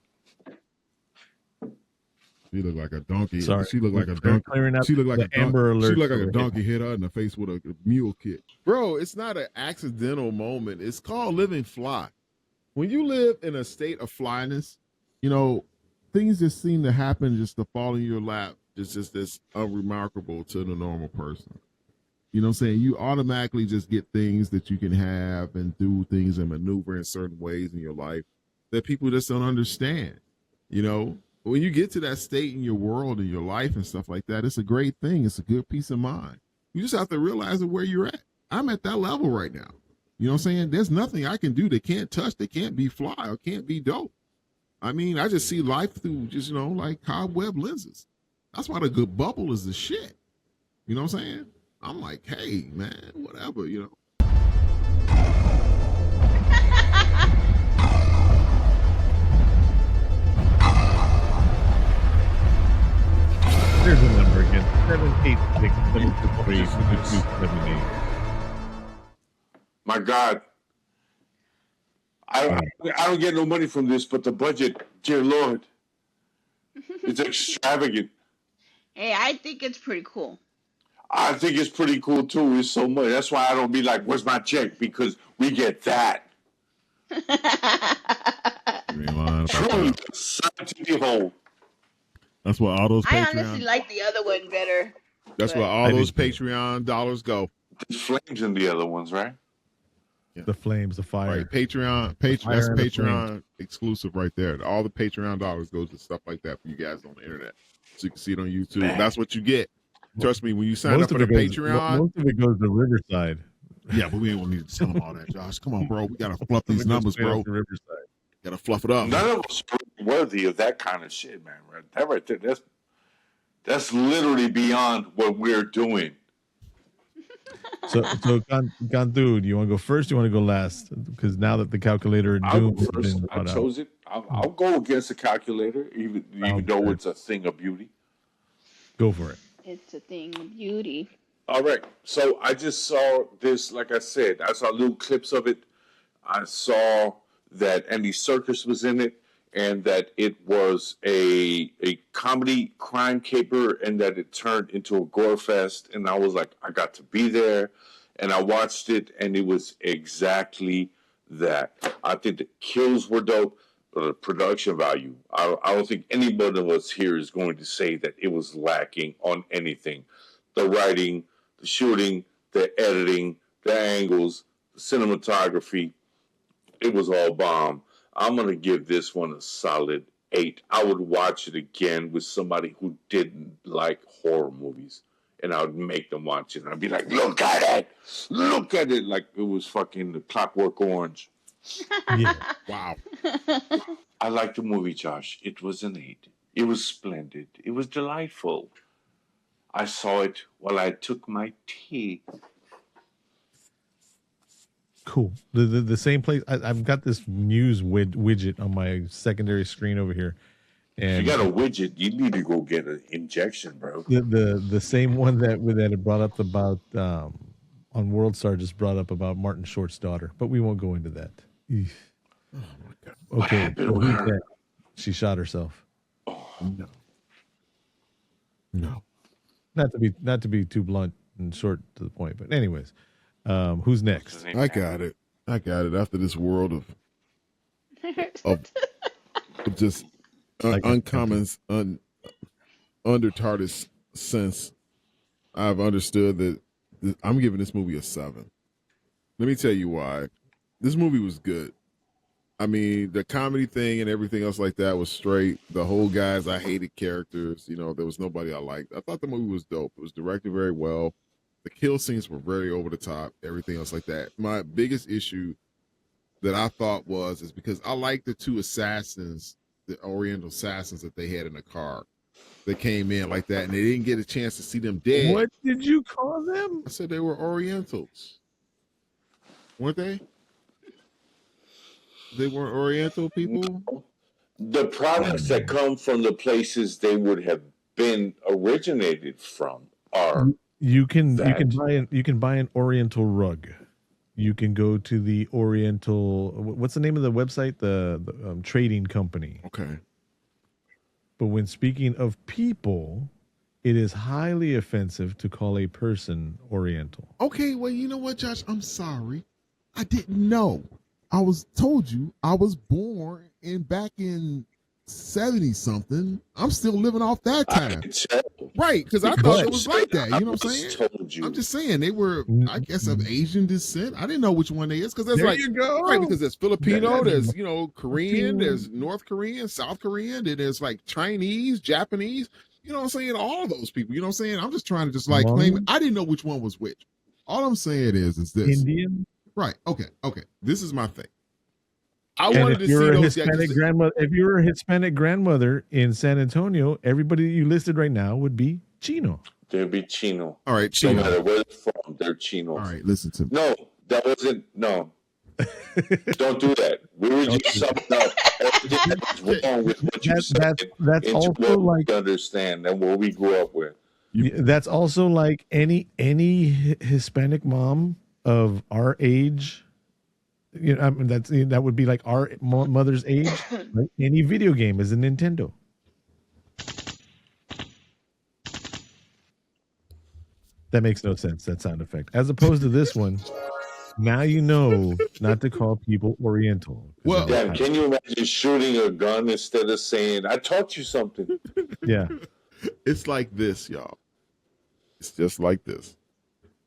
She looked like a donkey. Sorry. She looked like a donkey. She looked like a Amber Alert. She looked like a donkey hit her in the face with a mule kick. Bro, it's not an accidental moment. It's called living fly. When you live in a state of flyness, things just seem to happen just to fall in your lap. It's just this unremarkable to the normal person. You know what I'm saying? You automatically just get things that you can have and do things and maneuver in certain ways in your life that people just don't understand. When you get to that state in your world and your life and stuff like that, it's a great thing. It's a good peace of mind. You just have to realize where you're at. I'm at that level right now. You know what I'm saying? There's nothing I can do that can't touch, that can't be fly or can't be dope. I mean, I just see life through just, like cobweb lenses. That's why the good bubble is the shit. You know what I'm saying? I'm like, hey, man, whatever, There's a number again. 786-723-2278. My God. I don't get no money from this, but the budget, dear Lord, it's extravagant. Hey, I think it's pretty cool. I think it's pretty cool too. It's so much. That's why I don't be like, "Where's my check?" Because we get that. Truly, side to the hole. That's what all those. I honestly like the other one better. That's where all those Patreon dollars go. There's flames in the other ones, right? Yeah. The flames, the fire. Right, Patreon. That's Patreon exclusive right there. All the Patreon dollars goes to stuff like that for you guys on the internet, so you can see it on YouTube. Man. That's what you get. Trust me, when you sign up for the Patreon, most of it goes to Riverside. Yeah, but we don't need to tell them all that, Josh. Come on, bro. We gotta fluff these numbers, bro. Gotta fluff it up. None of us are worthy of that kind of shit, man. Right? That right there, that's literally beyond what we're doing. So Gantu, do you want to go first? Or do you want to go last? Because now that the calculator I'll go first. I chose it. I'll go against the calculator, even though it's a thing of beauty. Go for it. It's a thing of beauty. All right. So I just saw this. Like I said, I saw little clips of it. I saw that Andy Serkis was in it, and that it was a comedy crime caper, and that it turned into a gore fest. And I was like, I got to be there, and I watched it, and it was exactly that. I think the kills were dope, but the production value, I don't think anybody of us here is going to say that it was lacking on anything. The writing, the shooting, the editing, the angles, the cinematography, it was all bomb. I'm going to give this one a solid 8. I would watch it again with somebody who didn't like horror movies. And I would make them watch it. And I'd be like, look at it. Look at it. Like it was fucking the Clockwork Orange. Yeah. Wow. I liked the movie, Josh. It was an 8. It was splendid. It was delightful. I saw it while I took my tea. Cool. The same place. I've got this news widget on my secondary screen over here, and If you got a widget, you need to go get an injection, bro. the same one that it brought up about on World Star just brought up about Martin Short's daughter, but we won't go into that. Eesh. Oh my God. Okay, so who's next? She shot herself. No. No. Not to be too blunt and short to the point, but anyways, who's next? I got it. After this world of just uncommon, under TARDIS sense, I've understood that I'm giving this movie a 7. Let me tell you why. This movie was good. I mean, the comedy thing and everything else like that was straight. The whole guys, I hated characters. You know, there was nobody I liked. I thought the movie was dope. It was directed very well. The kill scenes were very over the top. Everything else like that. My biggest issue that I thought is because I like the 2 assassins, the Oriental assassins that they had in the car. They came in like that, and they didn't get a chance to see them dead. What did you call them? I said they were Orientals. Weren't they? They weren't Oriental people? The products that come from the places they would have been originated from are you can buy an Oriental rug. You can go to the Oriental. What's the name of the website? The trading company. Okay. But when speaking of people, it is highly offensive to call a person Oriental. Okay, well, you know what, Josh? I'm sorry. I didn't know. I told you I was born back in 70 something. I'm still living off that time. Right, because I thought it was like that. You know what I'm saying? I'm just saying they were, I guess, of Asian descent. I didn't know which one they is because there you go. Right, because there's Filipino, there's Korean, there's North Korean, South Korean, then there's like Chinese, Japanese. You know what I'm saying? All of those people. You know what I'm saying? I'm just trying to claim it. I didn't know which one was which. All I'm saying is this. Indian. Right. Okay. This is my thing. I and wanted to see those Hispanic grandmother. If you were a Hispanic grandmother in San Antonio, everybody you listed right now would be Chino. They'd be Chino. All right, Chino. No matter where they're from, they're Chino. All right, listen to me. No, that wasn't. No, don't do that. We were just summing up everything that was wrong with what you said. That's also what like we understand and what we grew up with. That's also like any Hispanic mom of our age. You know, I mean, that would be like our mother's age. Right? Any video game is a Nintendo. That makes no sense. That sound effect, as opposed to this one. Now you know not to call people Oriental. Well, damn, can you imagine shooting a gun instead of saying, "I taught you something"? Yeah, it's like this, y'all. It's just like this.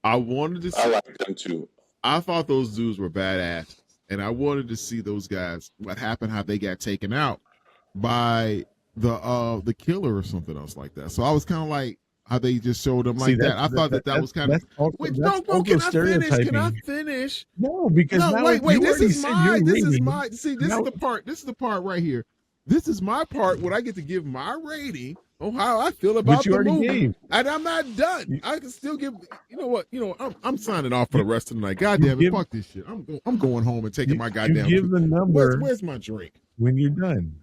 I wanted to see. I like them too. I thought those dudes were badass, and I wanted to see those guys. What happened? How they got taken out by the killer or something else like that. So I was kind of like how they just showed them like that. I thought that was kind of. Wait, bro, can I finish? Can I finish? No, because wait. This is my. See, this is the part. This is the part right here. This is my part when I get to give my rating Oh, how I feel Which about you the already movie, gave. and I'm not done. You, I can still give. You know what? I'm signing off for you, the rest of the night. God you damn it, give fuck this shit. I'm going home and taking my you goddamn. give the Where's number where's my drink? when you're done.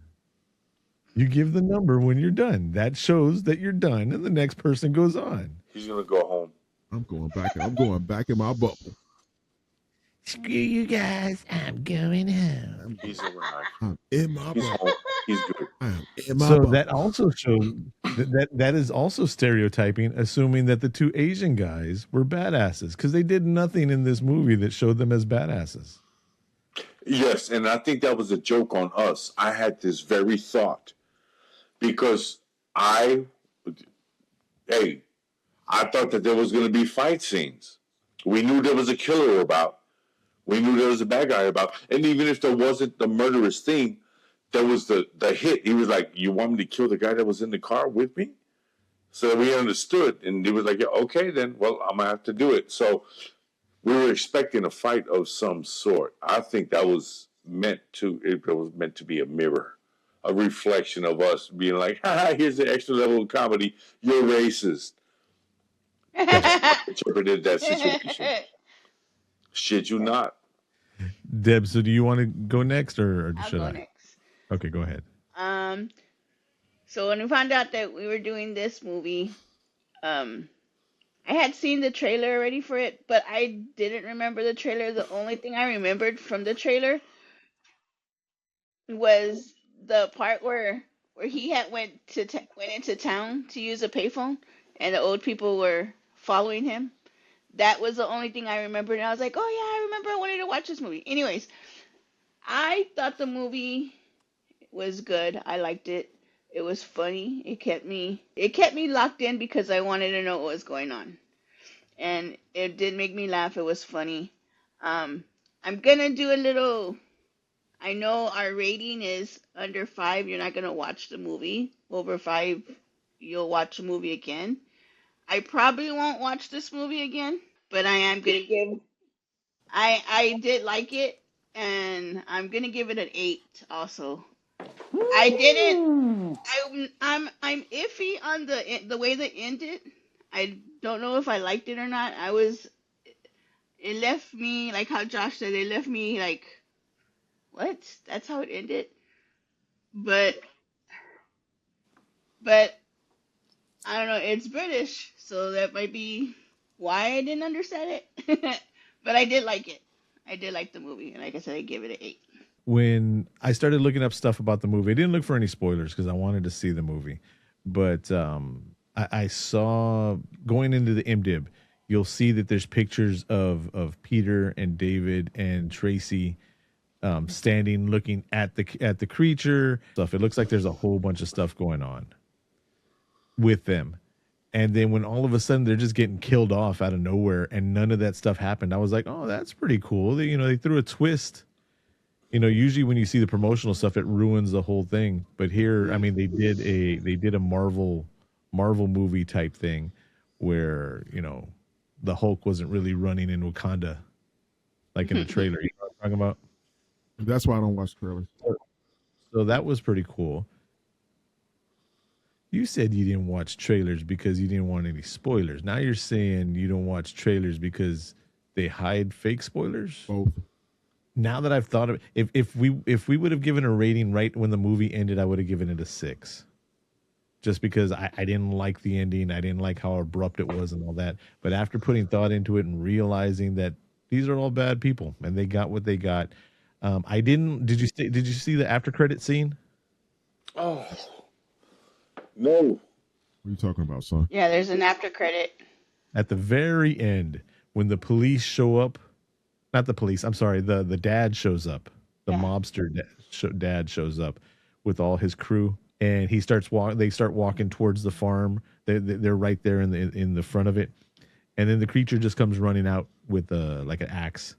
You give the number when you're done. That shows that you're done, and the next person goes on. He's gonna go home. I'm going back in my bubble. Screw you guys. I'm going home. He's arrived. I'm in my He's bubble. home. He's good. I'm in my So bubble. that also shows that is also stereotyping, assuming that the two Asian guys were badasses because they did nothing in this movie that showed them as badasses. Yes, and I think that was a joke on us. I had this very thought because I thought that there was going to be fight scenes. We knew there was a killer about. We knew there was a bad guy about. And even if there wasn't the murderous thing, there was the hit. He was like, "You want me to kill the guy that was in the car with me?" So we understood, and he was like, "Yeah, okay, then. Well, I'm gonna have to do it." So we were expecting a fight of some sort. I think that was meant to. It was meant to be a mirror, a reflection of us being like, "Ha, here's the extra level of comedy. You're racist." That's how I interpreted that situation. Shit, you not. Deb, so do you want to go next or I'll should go I? next. Okay, go ahead. So when we found out that we were doing this movie, I had seen the trailer already for it, but I didn't remember the trailer. The only thing I remembered from the trailer was the part where he had went into town to use a payphone, and the old people were following him. That was the only thing I remembered, and I was like, oh yeah, I remember I wanted to watch this movie. Anyways, I thought the movie was good. I liked it. It was funny. It kept me locked in because I wanted to know what was going on. And it did make me laugh. It was funny. I'm gonna do a little. I know our rating is under 5. You're not gonna watch the movie. Over 5, you'll watch the movie again. I probably won't watch this movie again, but I am gonna give. I did like it, and I'm gonna give it an 8. Also, I didn't. I'm iffy on the way that ended. I don't know if I liked it or not. It left me like how Josh said. It left me like, what? That's how it ended. But but I don't know. It's British, so that might be why I didn't understand it. But I did like it. I did like the movie, and like I said, I gave it an 8. When I started looking up stuff about the movie, I didn't look for any spoilers because I wanted to see the movie. But I saw going into the IMDb, you'll see that there's pictures of Peter and David and Tracy standing looking at the creature stuff. It looks like there's a whole bunch of stuff going on with them. And then when all of a sudden they're just getting killed off out of nowhere and none of that stuff happened, I was like, oh, that's pretty cool. They threw a twist. Usually when you see the promotional stuff, it ruins the whole thing. But here, I mean, they did a Marvel movie type thing where, the Hulk wasn't really running in Wakanda like in the trailer. You know what I'm talking about? That's why I don't watch trailers. So that was pretty cool. You said you didn't watch trailers because you didn't want any spoilers. Now you're saying you don't watch trailers because they hide fake spoilers? Both. Now that I've thought of it, if we would have given a rating right when the movie ended, I would have given it a 6. Just because I didn't like the ending. I didn't like how abrupt it was and all that. But after putting thought into it and realizing that these are all bad people and they got what they got. Did you see the after credit scene? Oh no! What are you talking about, son? Yeah, there's an after credit. At the very end, when the police show up, not the police, I'm sorry, the dad shows up. The mobster dad shows up with all his crew, and he starts they start walking towards the farm. They're right there in the front of it, and then the creature just comes running out with like an axe,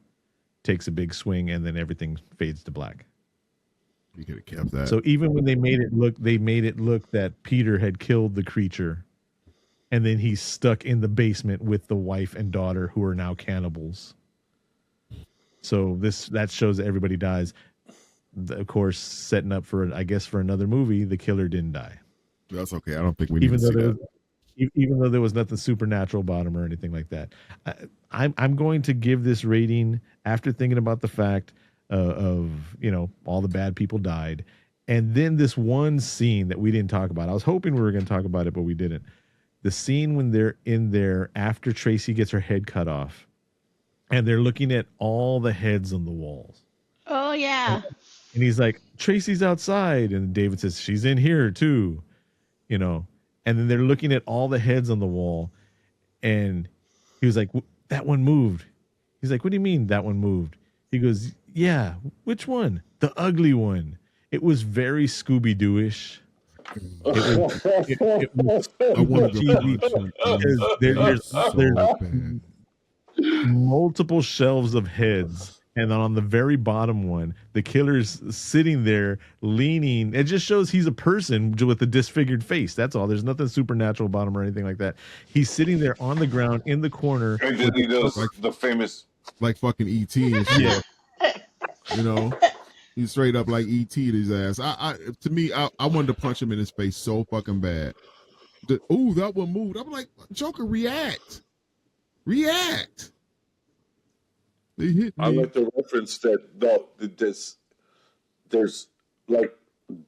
takes a big swing, and then everything fades to black. You could have kept that. So even when they made it look that Peter had killed the creature, and then he's stuck in the basement with the wife and daughter who are now cannibals. So that shows that everybody dies. Of course, setting up for another movie, the killer didn't die. That's okay. I don't think we need even to though see there that. was, even though there was nothing supernatural about him or anything like that. I'm going to give this rating after thinking about the fact of all the bad people died, and then this one scene that we didn't talk about. I was hoping we were going to talk about it, but we didn't. The scene when they're in there after Tracy gets her head cut off, and they're looking at all the heads on the walls. Oh yeah. And he's like, Tracy's outside. And David says, she's in here too, And then they're looking at all the heads on the wall. And he was like, that one moved. He's like, what do you mean that one moved? He goes, yeah, which one? The ugly one. It was very Scooby-Doo-ish. It was I wanted to cheesy. punch him. There's So bad. multiple shelves of heads. And then on the very bottom one, the killer's sitting there leaning. It just shows he's a person with a disfigured face. That's all. There's nothing supernatural about him or anything like that. He's sitting there on the ground in the corner. And then he does the famous, like fucking ET and shit. Yeah. He's straight up like ET to his ass. To me, I wanted to punch him in his face so fucking bad. Ooh, that one moved. I'm like, Joker, react. They hit me. I like the reference that there's like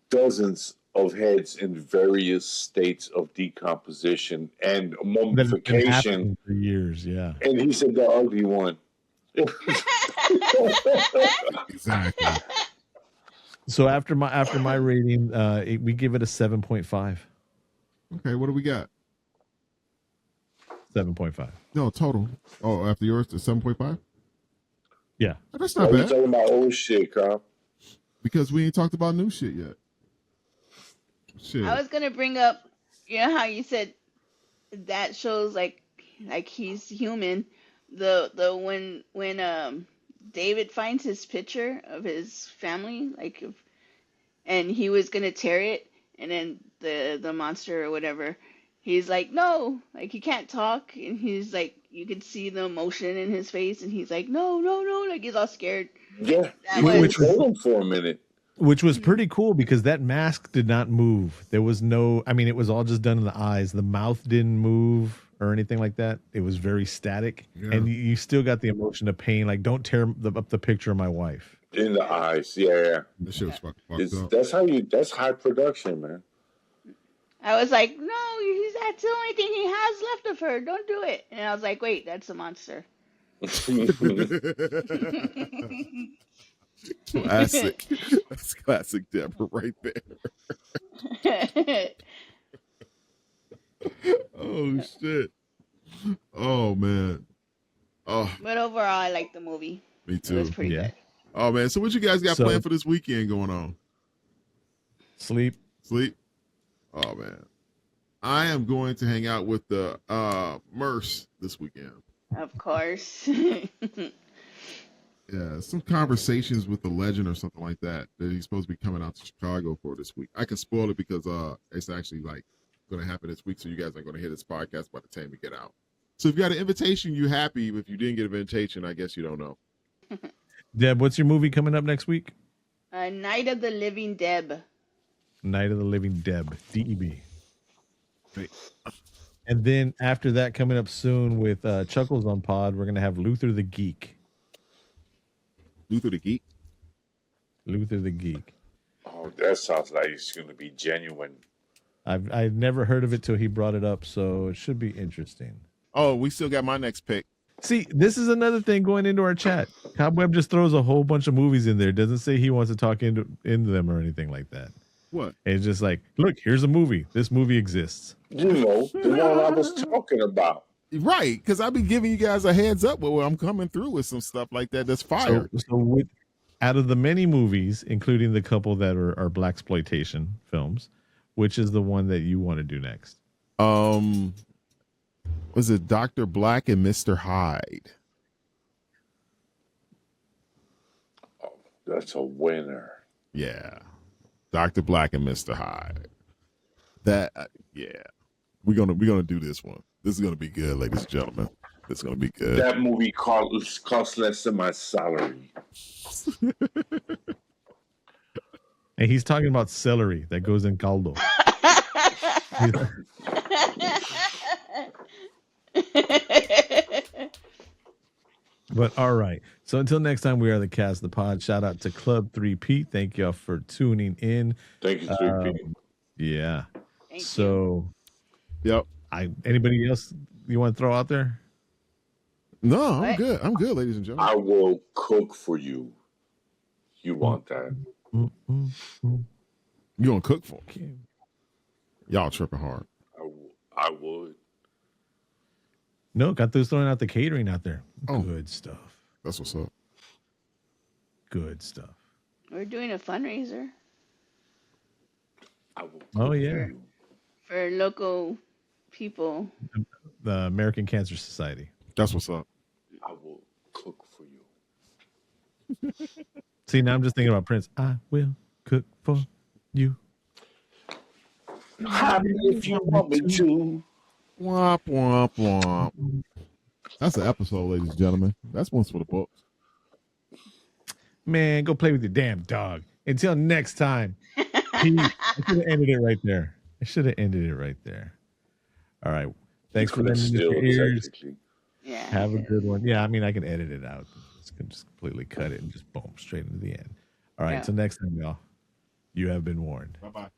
dozens of heads in various states of decomposition and mummification for years. Yeah. And he said the ugly one. Exactly. So after my rating, we give it a 7.5. Okay, what do we got? 7.5. No, total. Oh, after yours, the 7.5? Yeah. That's not We're bad. talking about old shit, Kyle. Because we ain't talked about new shit yet. Shit. I was gonna bring up, how you said that shows like he's human. The when David finds his picture of his family, and he was gonna tear it, and then the monster or whatever, he's like, no, he can't talk, and he's like, you could see the emotion in his face, and he's like, no, he's all scared. Yeah, Which was- hold him for a minute. Which was pretty cool because that mask did not move. There was it was all just done in the eyes. The mouth didn't move or anything like that. It was very static. Yeah. And you still got the emotion of pain. Like, don't tear up the picture of my wife. In the eyes, yeah. This shit was fucking fucked up. That's high production, man. I was like, no, that's the only thing he has left of her. Don't do it. And I was like, wait, that's a monster. Classic. That's classic Deborah right there. Oh shit. Oh man. Oh, But overall, I like the movie. me It too. was pretty good. Oh man. So what you guys got planned for this weekend going on? Sleep. Oh man. I am going to hang out with the Merce this weekend. Of course. Yeah, some conversations with the legend or something like that he's supposed to be coming out to Chicago for this week. I can spoil it because it's actually going to happen this week, so you guys are going to hear this podcast by the time we get out. So if you got an invitation, you happy. If you didn't get an invitation, I guess you don't know. Deb, what's your movie coming up next week? Night of the Living Deb. Night of the Living Deb. DEB. Great. And then after that, coming up soon with Chuckles on Pod, we're going to have Luther the Geek. Luther the Geek? Luther the Geek. Oh, that sounds like it's going to be genuine. I've never heard of it till he brought it up, so it should be interesting. Oh, we still got my next pick. See, this is another thing going into our chat. Cobweb just throws a whole bunch of movies in there. Doesn't say he wants to talk into them or anything like that. What? It's just like, look, here's a movie. This movie exists. The one I was talking about. Right, because I've been giving you guys a heads up where I'm coming through with some stuff like that that's fire. So out of the many movies, including the couple that are blaxploitation films, which is the one that you want to do next? Was it Dr. Black and Mr. Hyde? Oh, that's a winner. Yeah. Dr. Black and Mr. Hyde. That yeah. We're gonna do this one. This is gonna be good, ladies and gentlemen. It's gonna be good. That movie cost less than my salary. And he's talking about celery that goes in caldo. But all right. So until next time, we are the Cast the Pod. Shout out to Club 3P. Thank y'all for tuning in. Thank you, 3P. Yeah. Thank you. So Yep. Anybody else you want to throw out there? No, I'm What? good. I'm good, ladies and gentlemen. I will cook for you. You want that? You gonna cook for me? Okay. Y'all tripping hard. I would. No, got those throwing out the catering out there. Oh. Good stuff. That's what's up. Good stuff. We're doing a fundraiser I will. Oh, cook yeah. for you. for local people. The American Cancer Society. That's what's up. I will cook for you. See, now I'm just thinking about Prince. I will cook for you. If you want me to. Womp womp womp. That's an episode, ladies and gentlemen. That's one for the books. Man, go play with your damn dog. Until next time. Peace. I should have ended it right there. All right. Thanks for letting me your ears. Yeah. Have a good one. Yeah, I mean, I can edit it out. Just completely cut it and just boom, straight into the end. All right. Yeah. Till next time, y'all. You have been warned. Bye-bye.